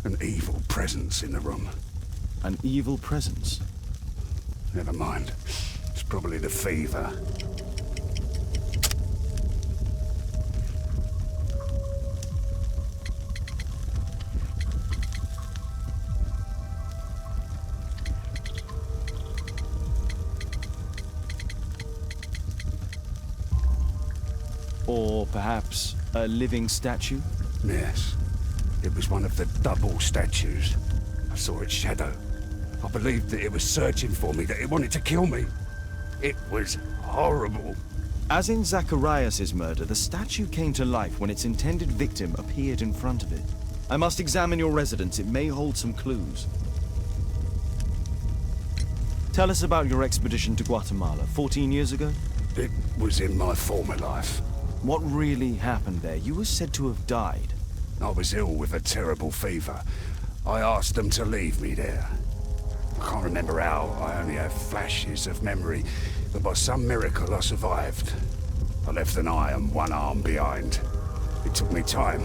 an evil presence in the room. An evil presence? Never mind. It's probably the fever. Or perhaps a living statue? Yes. It was one of the double statues. I saw its shadow. I believed that it was searching for me, that it wanted to kill me. It was horrible. As in Zacharias' murder, the statue came to life when its intended victim appeared in front of it. I must examine your residence. It may hold some clues. Tell us about your expedition to Guatemala 14 years ago? It was in my former life. What really happened there? You were said to have died. I was ill with a terrible fever. I asked them to leave me there. I can't remember how. I only have flashes of memory. but by some miracle I survived. I left an eye and one arm behind. It took me time,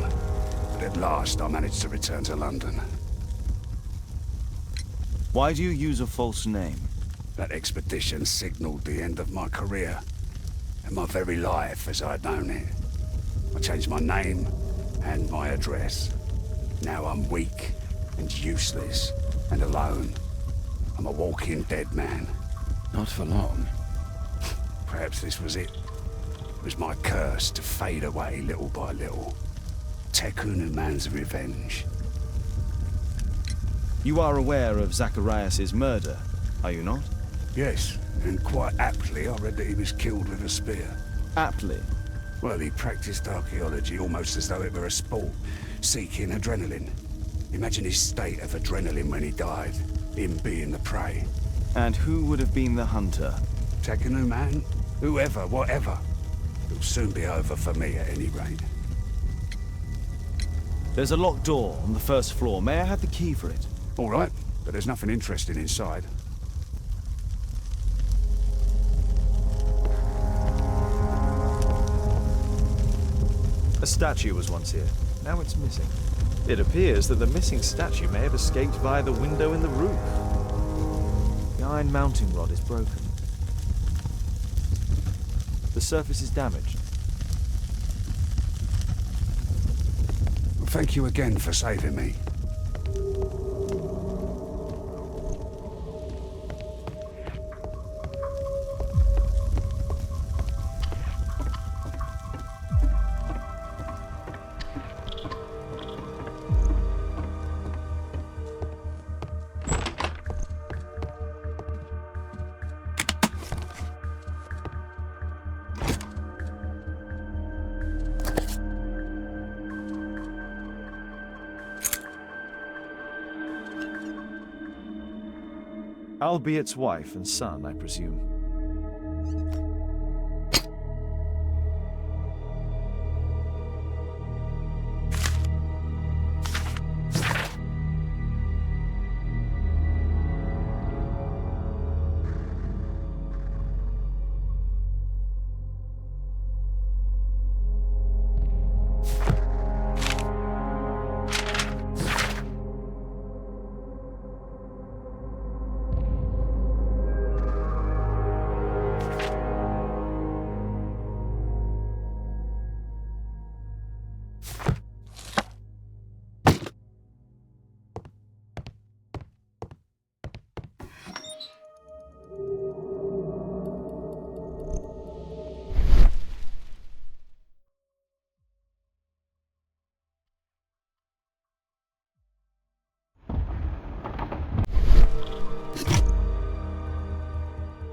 but at last I managed to return to London. Why do you use a false name? That expedition signaled the end of my career, and my very life as I'd known it. I changed my name and my address. Now I'm weak and useless and alone. I'm a walking dead man. Not for long. Perhaps this was it. It was my curse to fade away little by little. Tekunu man's revenge. You are aware of Zacharias's murder, are you not? Yes, and quite aptly I read that he was killed with a spear. Aptly. Well, he practiced archaeology almost as though it were a sport, seeking adrenaline. Imagine his state of adrenaline when he died, him being the prey. And who would have been the hunter? Tekunu man? Whoever, whatever. It'll soon be over for me at any rate. There's a locked door on the first floor. May I have the key for it? All right, but there's nothing interesting inside. A statue was once here. Now it's missing. It appears that the missing statue may have escaped via the window in the roof. The iron mounting rod is broken. The surface is damaged. Well, thank you again for saving me. Albiet's wife and son, I presume.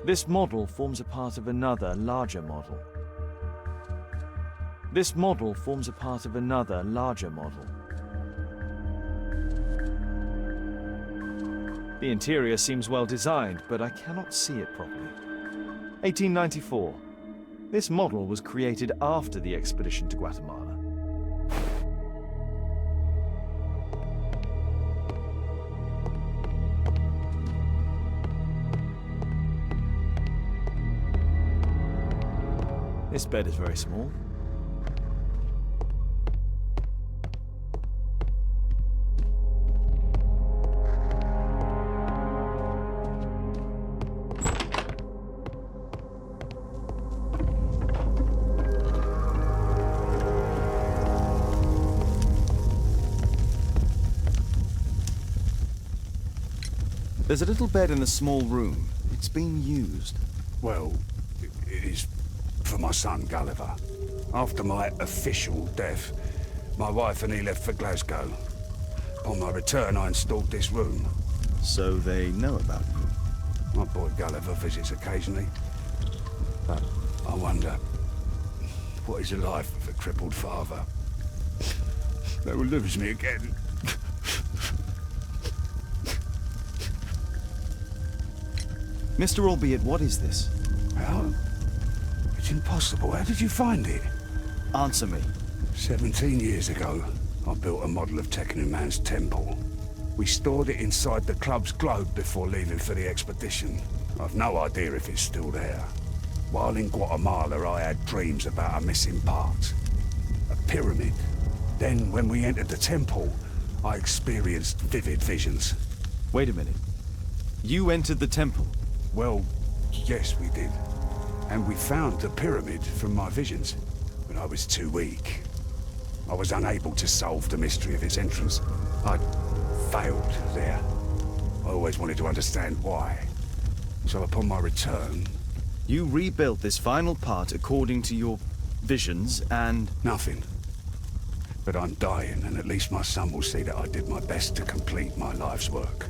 This model forms a part of another, larger model. This model forms a part of another, larger model. The interior seems well designed, but I cannot see it properly. 1894. This model was created after the expedition to Guatemala. This bed is very small. There's a little bed in the small room. It's been used. Well, it is for my son, Gulliver. After my official death, my wife and he left for Glasgow. On my return, I installed this room. So they know about you? My boy Gulliver visits occasionally. But I wonder, what is the life of a crippled father? They will lose me again. Mr. Albiet, what is this? How? It's impossible. How did you find it? Answer me. 17 years ago, I built a model of Tekunu Man's temple. We stored it inside the club's globe before leaving for the expedition. I've no idea if it's still there. While in Guatemala, I had dreams about a missing part. A pyramid. Then, when we entered the temple, I experienced vivid visions. Wait a minute. You entered the temple? Well, yes, we did. And we found the pyramid from my visions, but I was too weak. I was unable to solve the mystery of its entrance. I failed there. I always wanted to understand why. So upon my return... You rebuilt this final part according to your visions, and... Nothing. But I'm dying, and at least my son will see that I did my best to complete my life's work.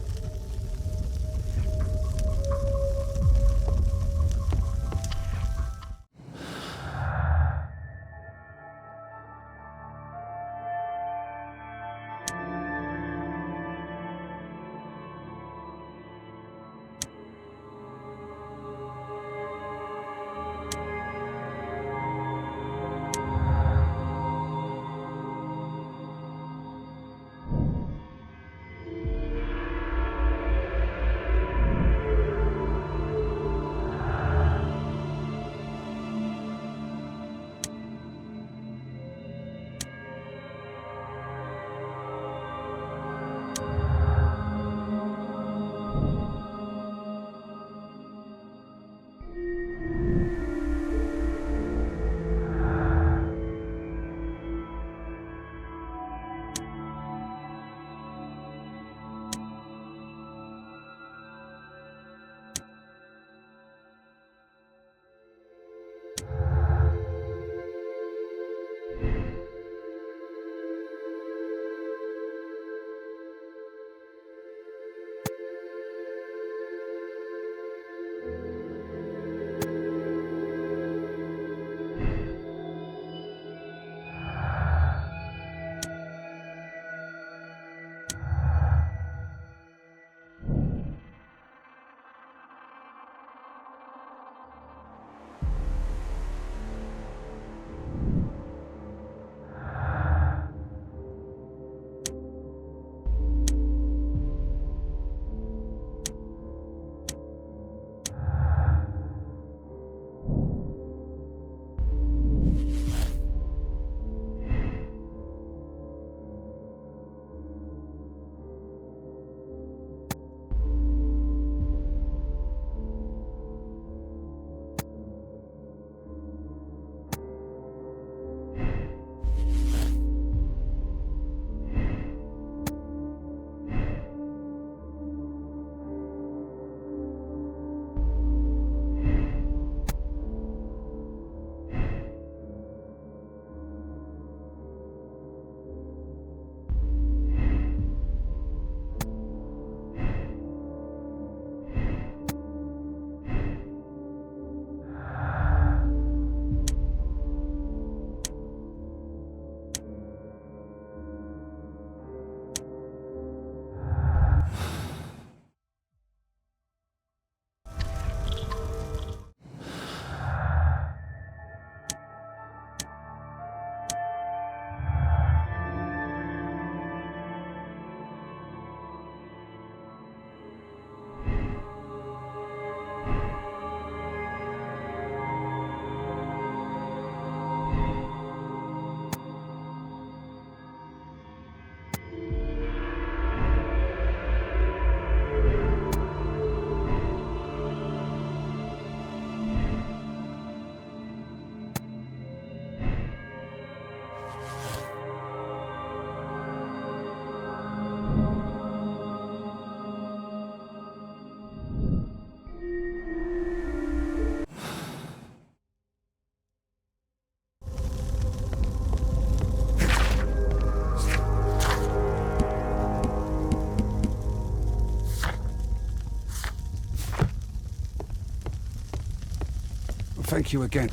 Thank you again.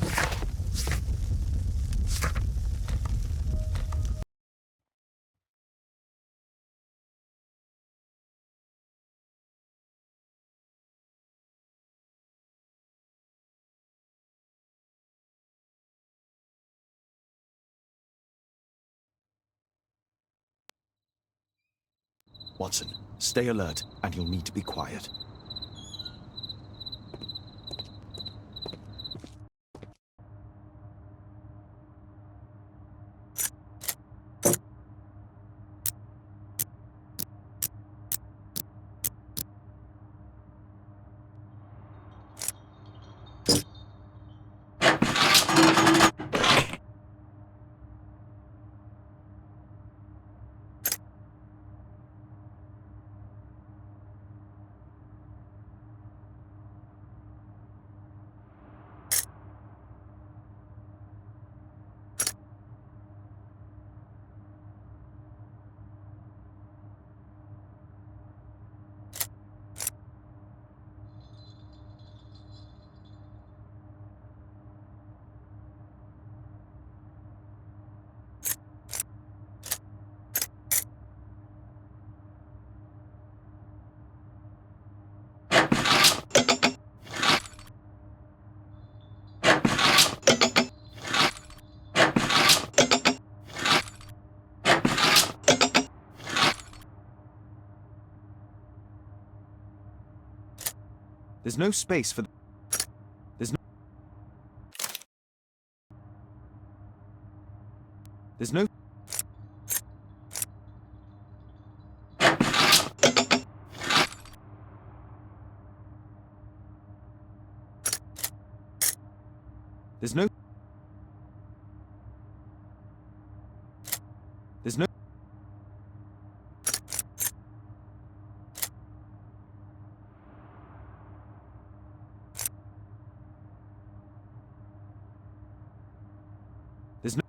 Watson, stay alert, and you'll need to be quiet. There's no space for... There's no... There's no... There's no... There's no... There's no...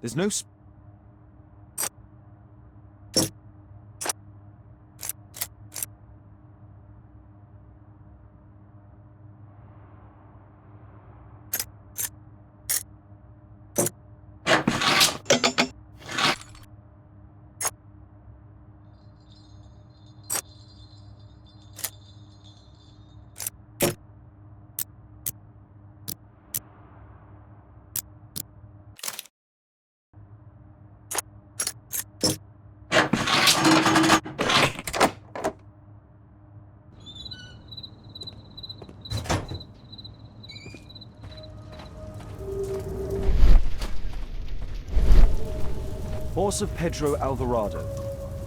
There's no... Horse of Pedro Alvarado.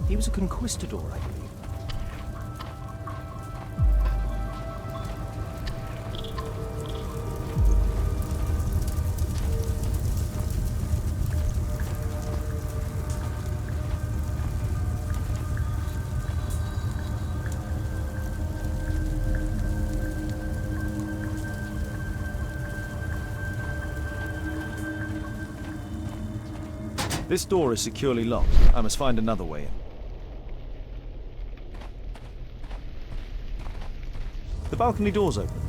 He was a conquistador, I believe. This door is securely locked. I must find another way in. The balcony door's open.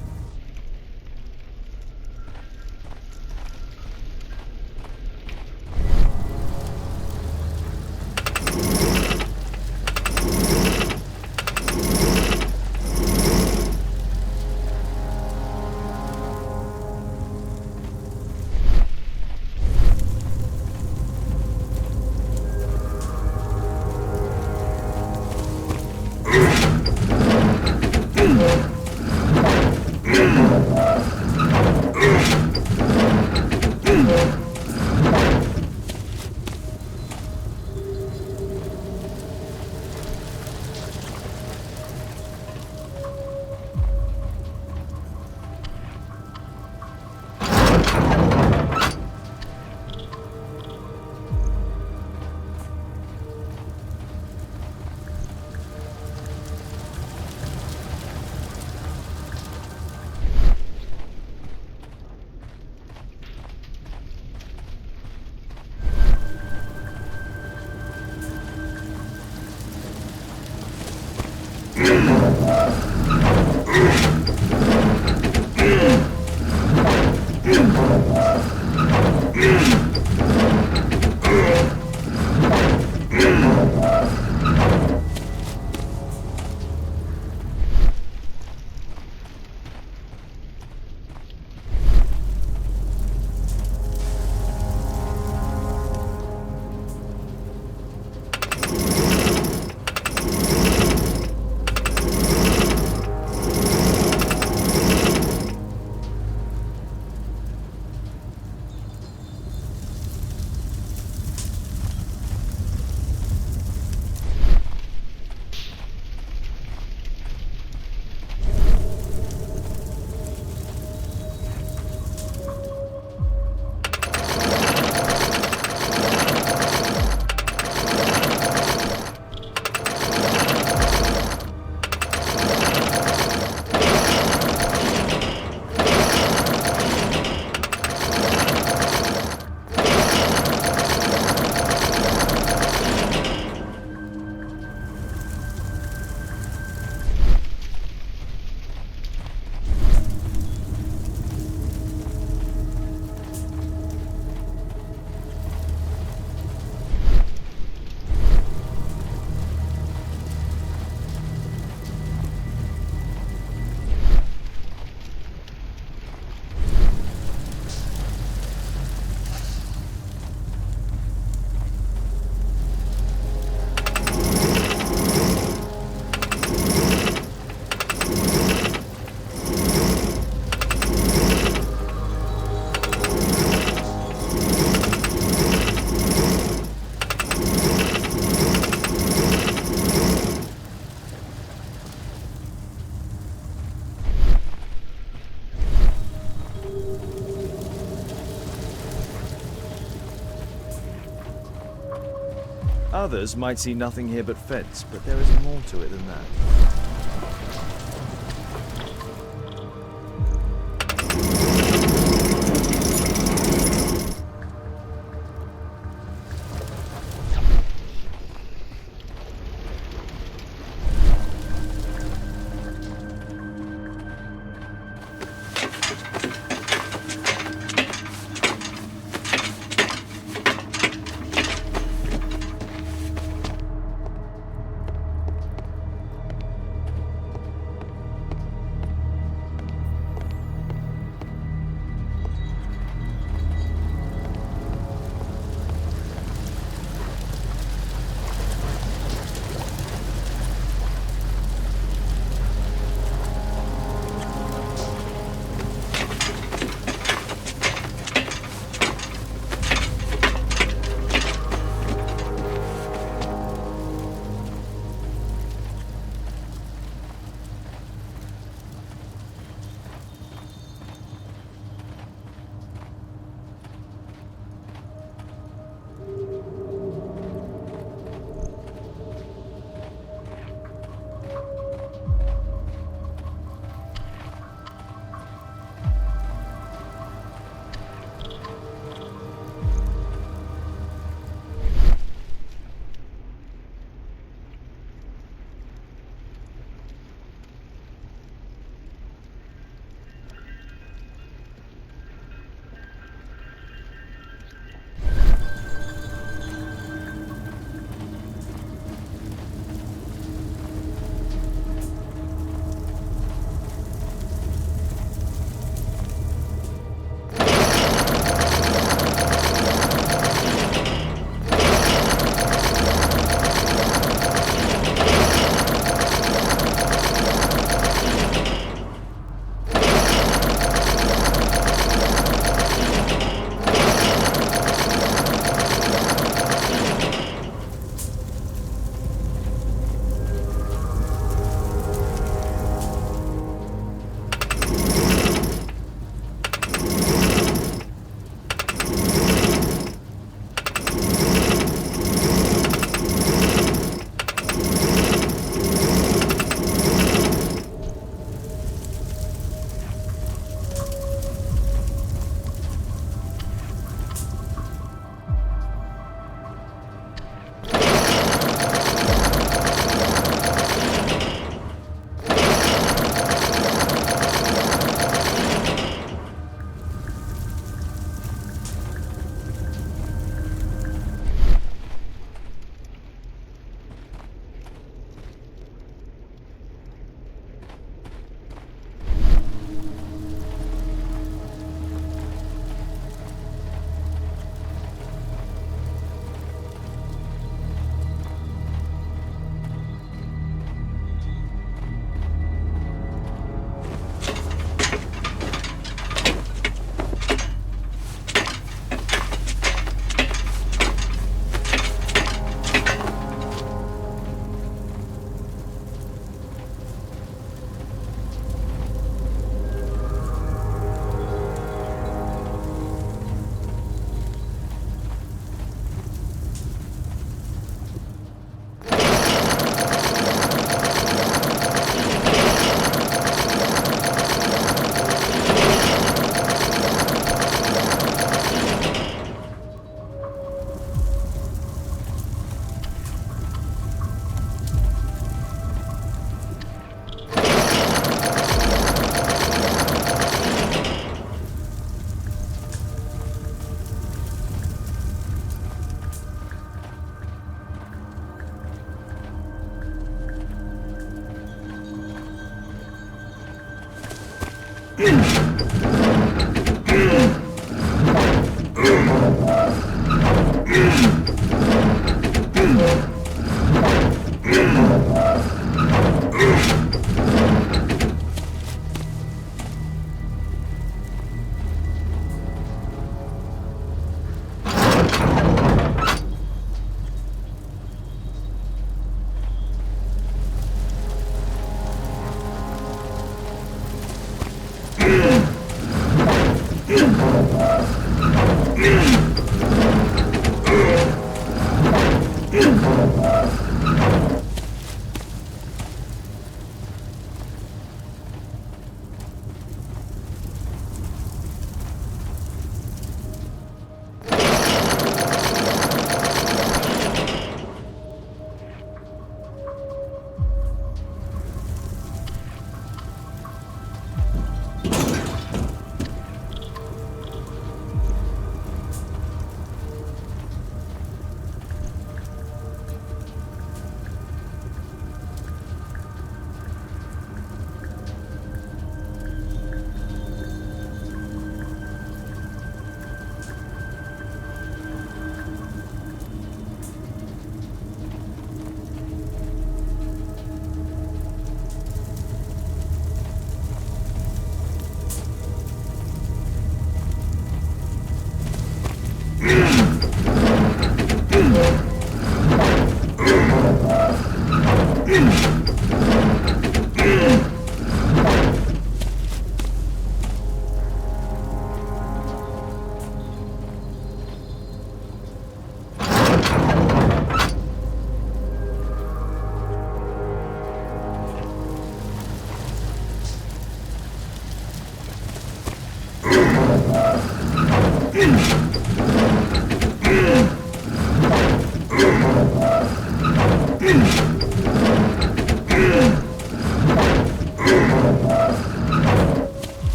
Others might see nothing here but fence, but there is more to it than that.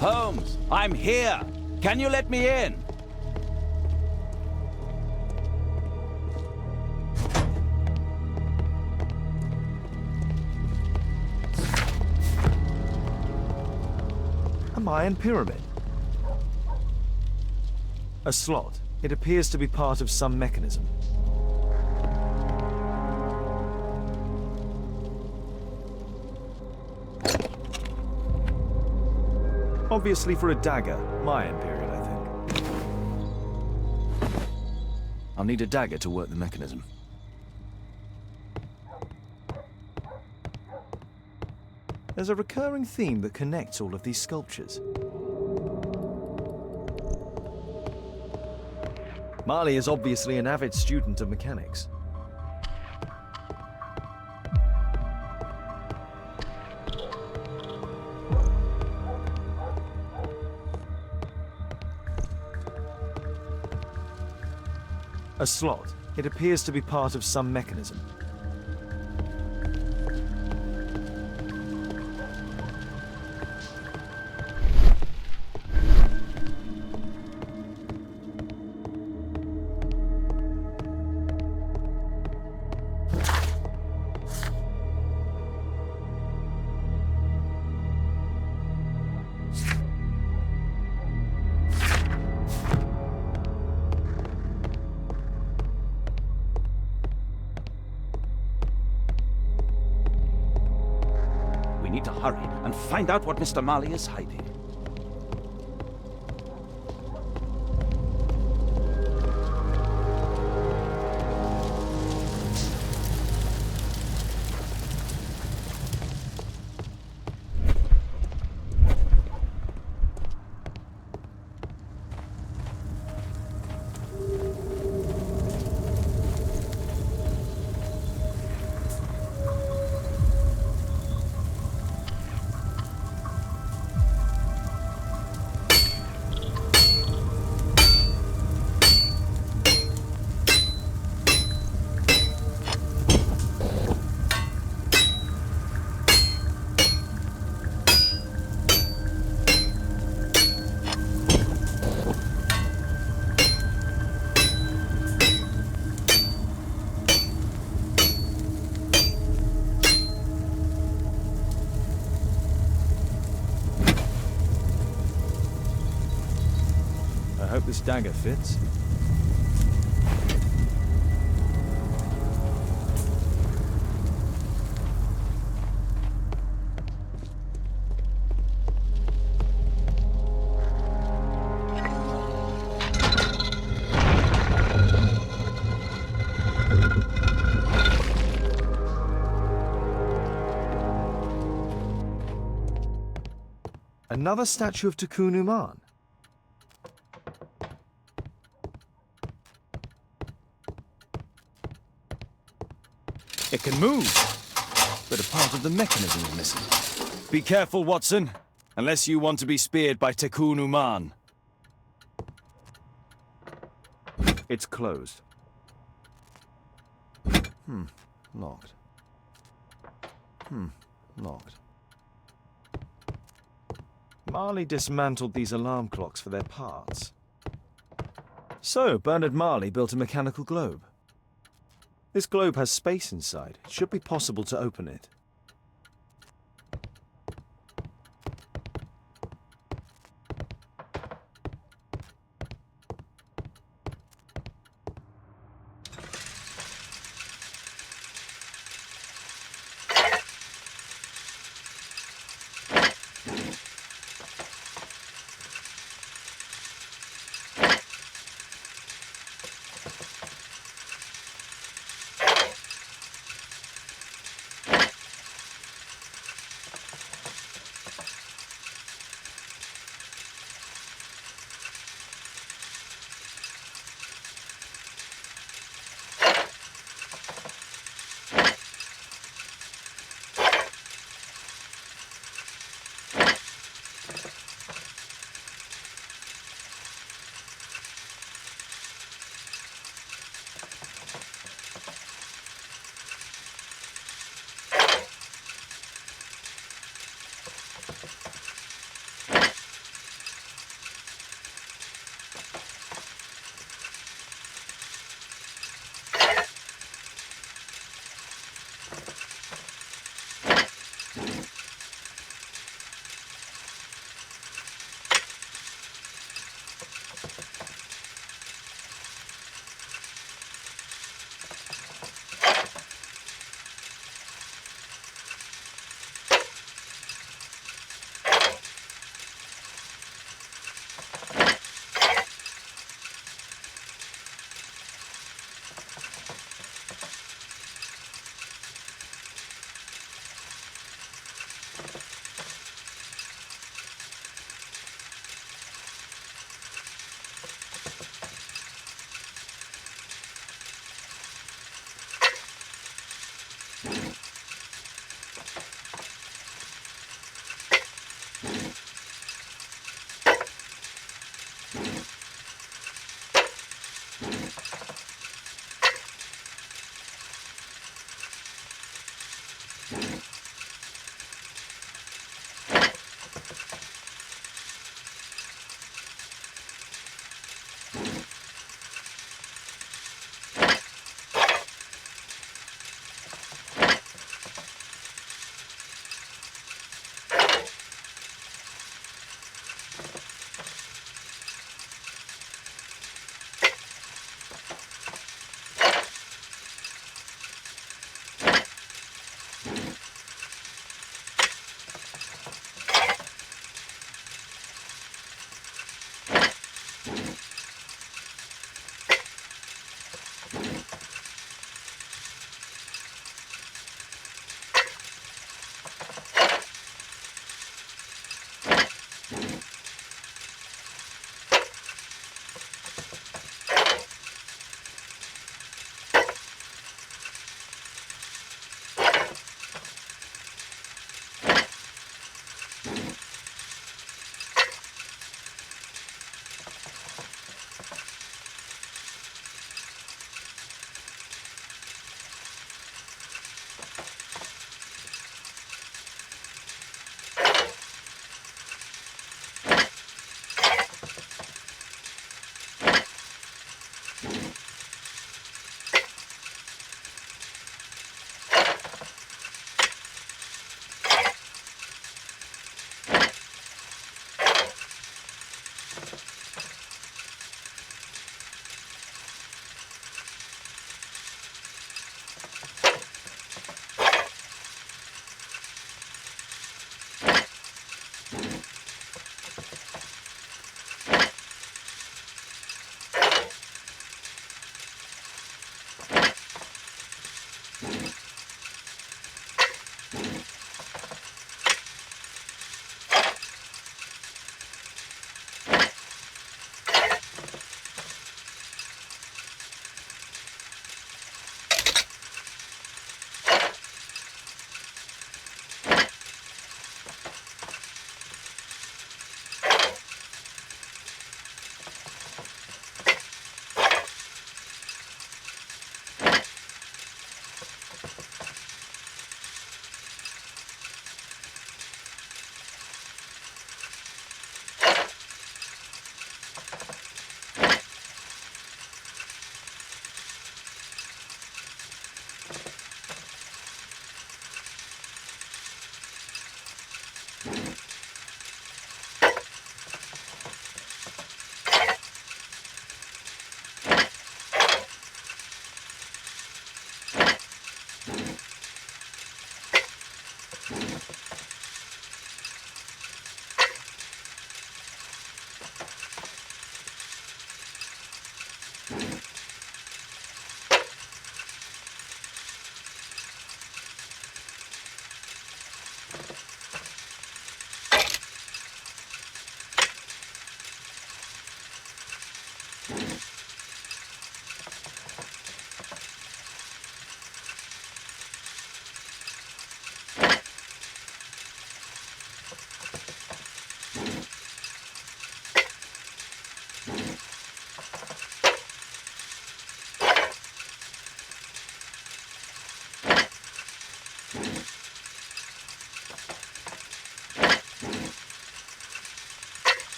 Holmes, I'm here. Can you let me in? A Mayan pyramid. A slot. It appears to be part of some mechanism. Obviously for a dagger. Mayan period, I think. I'll need a dagger to work the mechanism. There's a recurring theme that connects all of these sculptures. Marley is obviously an avid student of mechanics. A slot. It appears to be part of some mechanism. We need to hurry and find out what Mr. Marley is hiding. I hope this dagger fits. Another statue of Tikkun Uman. It can move, but a part of the mechanism is missing. Be careful, Watson, unless you want to be speared by Tikkun Uman. It's closed. Locked. Locked. Marley dismantled these alarm clocks for their parts. So, Bernard Marley built a mechanical globe. This globe has space inside. It should be possible to open it.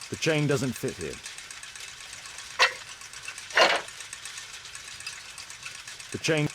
The chain doesn't fit here. The chain...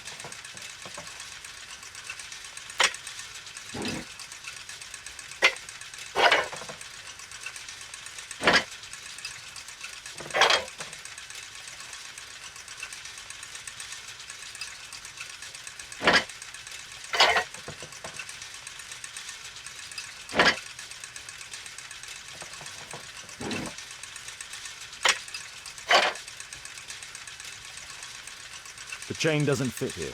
The chain doesn't fit here.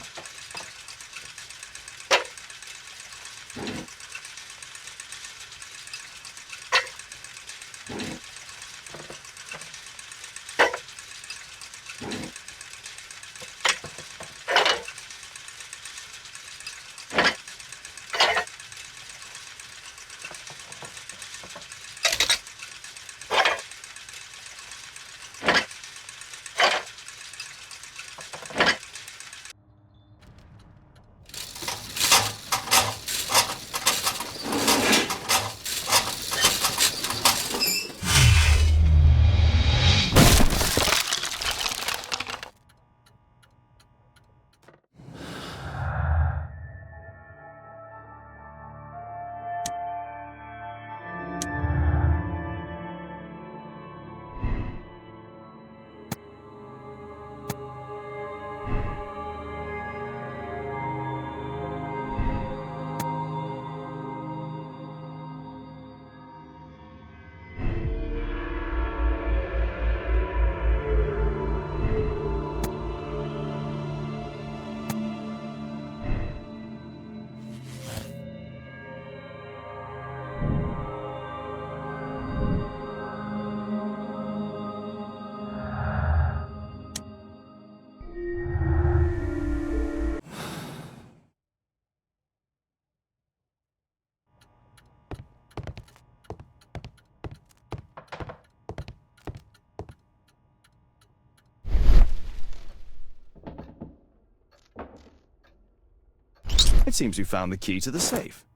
It seems you found the key to the safe.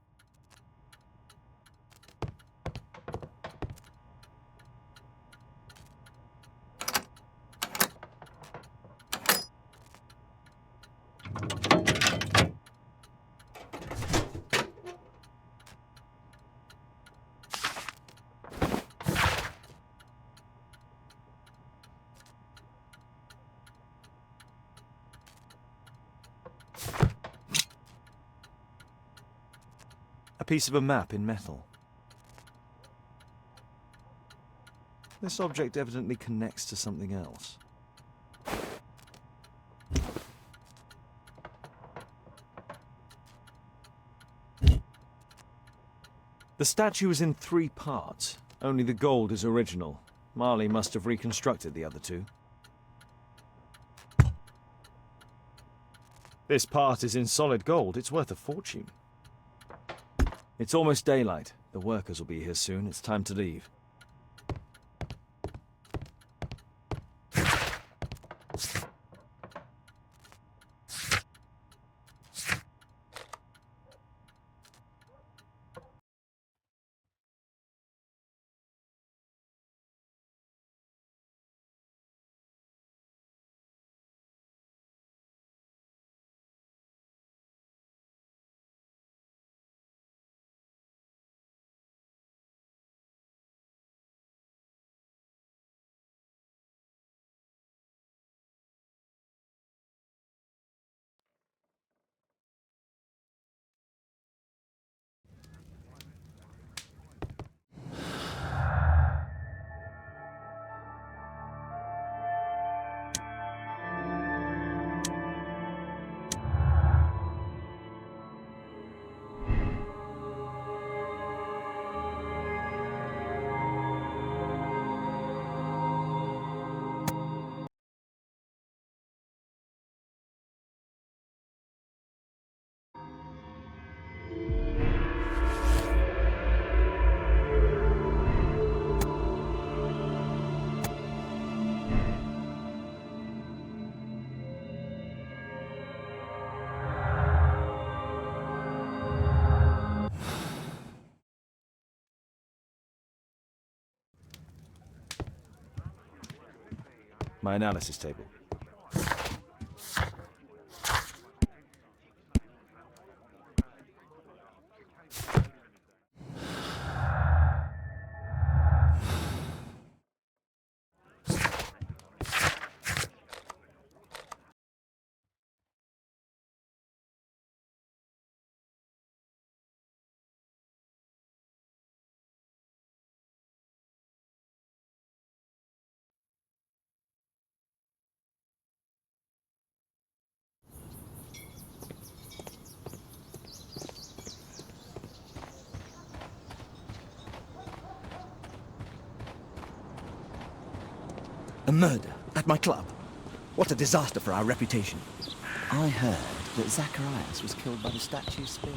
A piece of a map in metal. This object evidently connects to something else. The statue is in 3 parts. Only the gold is original. Marley must have reconstructed the other 2. This part is in solid gold. It's worth a fortune. It's almost daylight. The workers will be here soon. It's time to leave. My analysis table. A murder at my club. What a disaster for our reputation. I heard that Zacharias was killed by the statue's spear.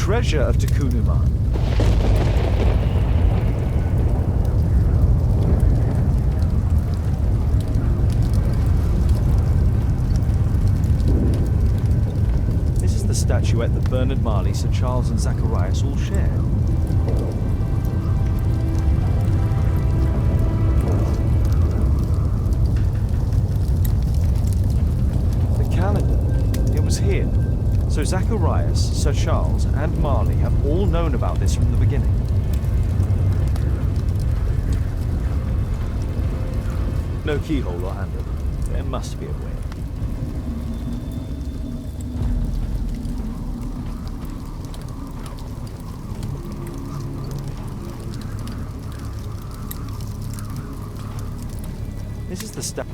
treasure of Tukunuman. This is the statuette that Bernard Marley, Sir Charles and Zacharias all share. The calendar. It was here. So Zacharias, Sir Charles, and Marley have all known about this from the beginning. No keyhole or handle. There must be a way. This is the step.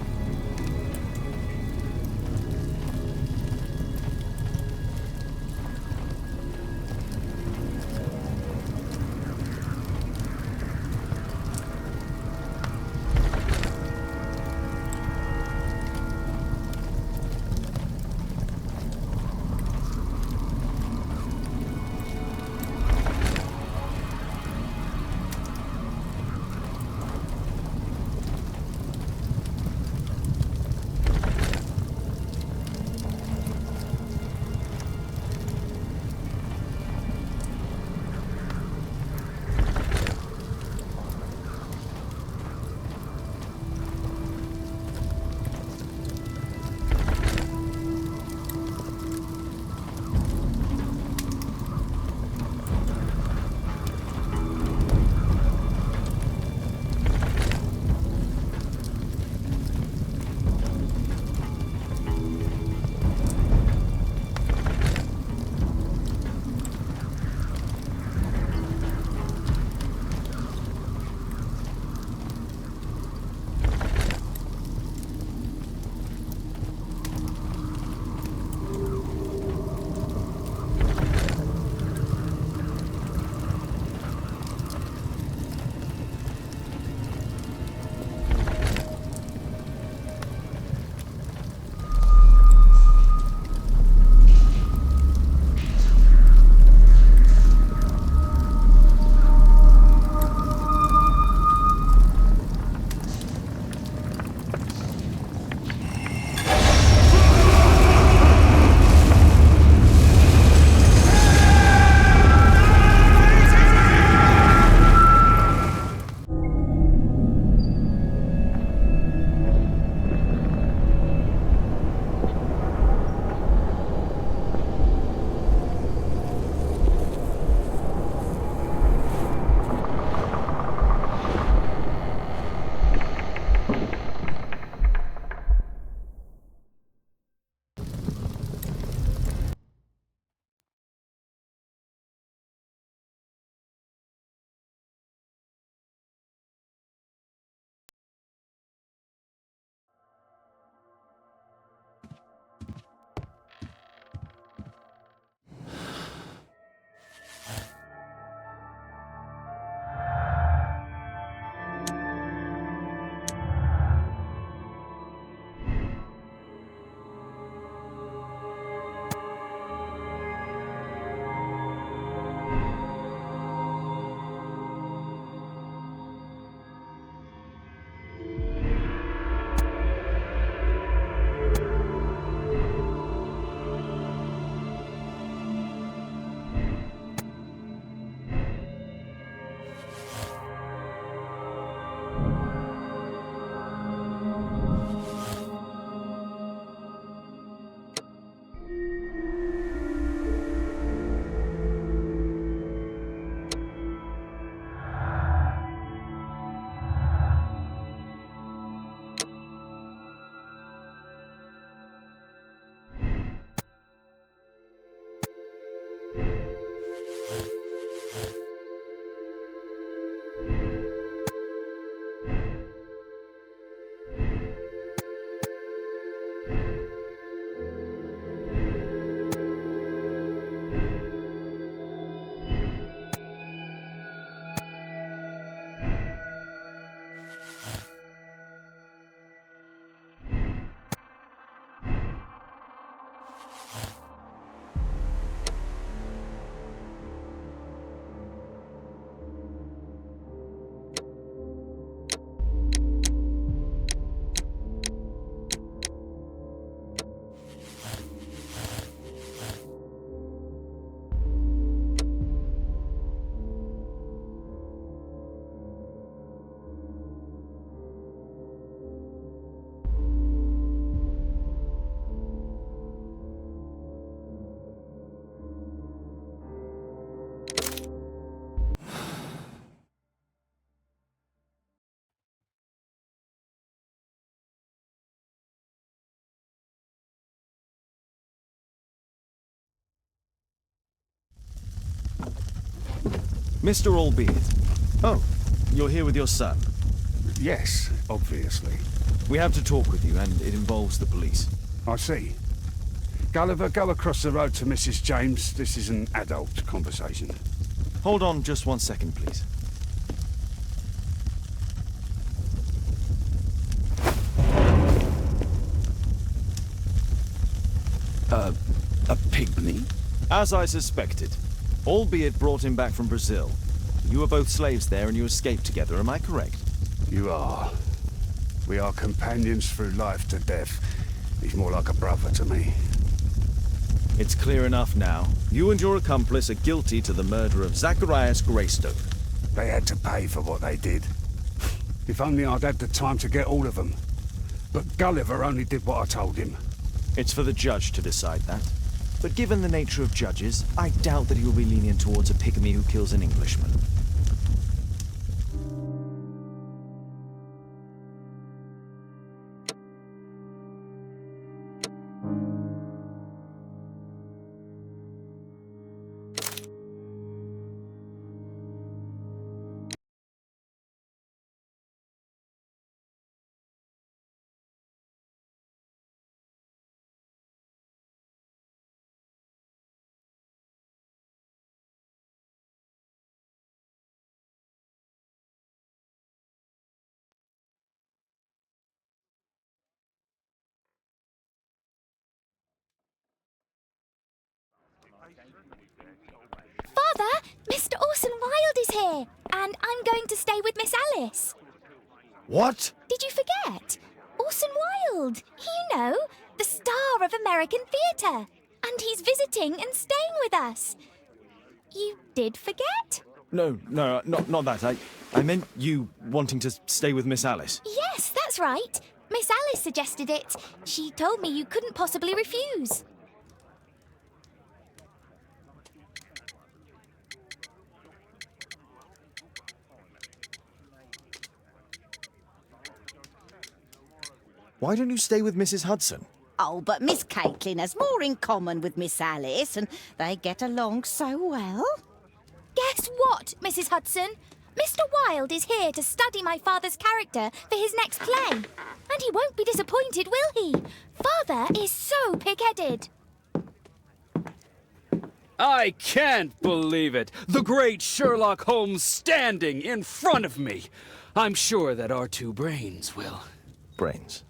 Mr. Albeit. Oh, you're here with your son. Yes, obviously. We have to talk with you, and it involves the police. I see. Gulliver, go across the road to Mrs. James. This is an adult conversation. Hold on just 1 second, please. A pygmy? As I suspected. Albeit brought him back from Brazil. You were both slaves there and you escaped together, am I correct? You are. We are companions through life to death. He's more like a brother to me. It's clear enough now. You and your accomplice are guilty to the murder of Zacharias Greystoke. They had to pay for what they did. If only I'd had the time to get all of them. But Gulliver only did what I told him. It's for the judge to decide that. But given the nature of judges, I doubt that he will be lenient towards a pygmy who kills an Englishman. Father, Mr. Orson Wilde is here, and I'm going to stay with Miss Alice. What? Did you forget? Orson Wilde, you know, the star of American theatre. And he's visiting and staying with us. You did forget? No, not that. I meant you wanting to stay with Miss Alice. Yes, that's right. Miss Alice suggested it. She told me you couldn't possibly refuse. Why don't you stay with Mrs. Hudson? Oh, but Miss Caitlin has more in common with Miss Alice, and they get along so well. Guess what, Mrs. Hudson? Mr. Wilde is here to study my father's character for his next play. And he won't be disappointed, will he? Father is so pig-headed. I can't believe it! The great Sherlock Holmes standing in front of me! I'm sure that our two brains will... Brains.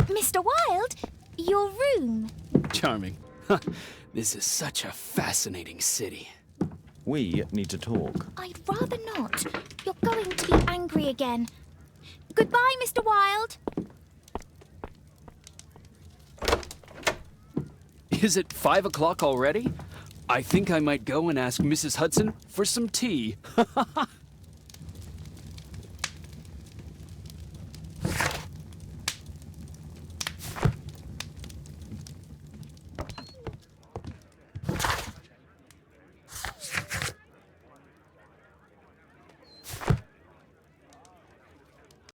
Mr. Wilde, your room. Charming. This is such a fascinating city. We need to talk. I'd rather not. You're going to be angry again. Goodbye, Mr. Wilde. Is it 5 o'clock already? I think I might go and ask Mrs. Hudson for some tea.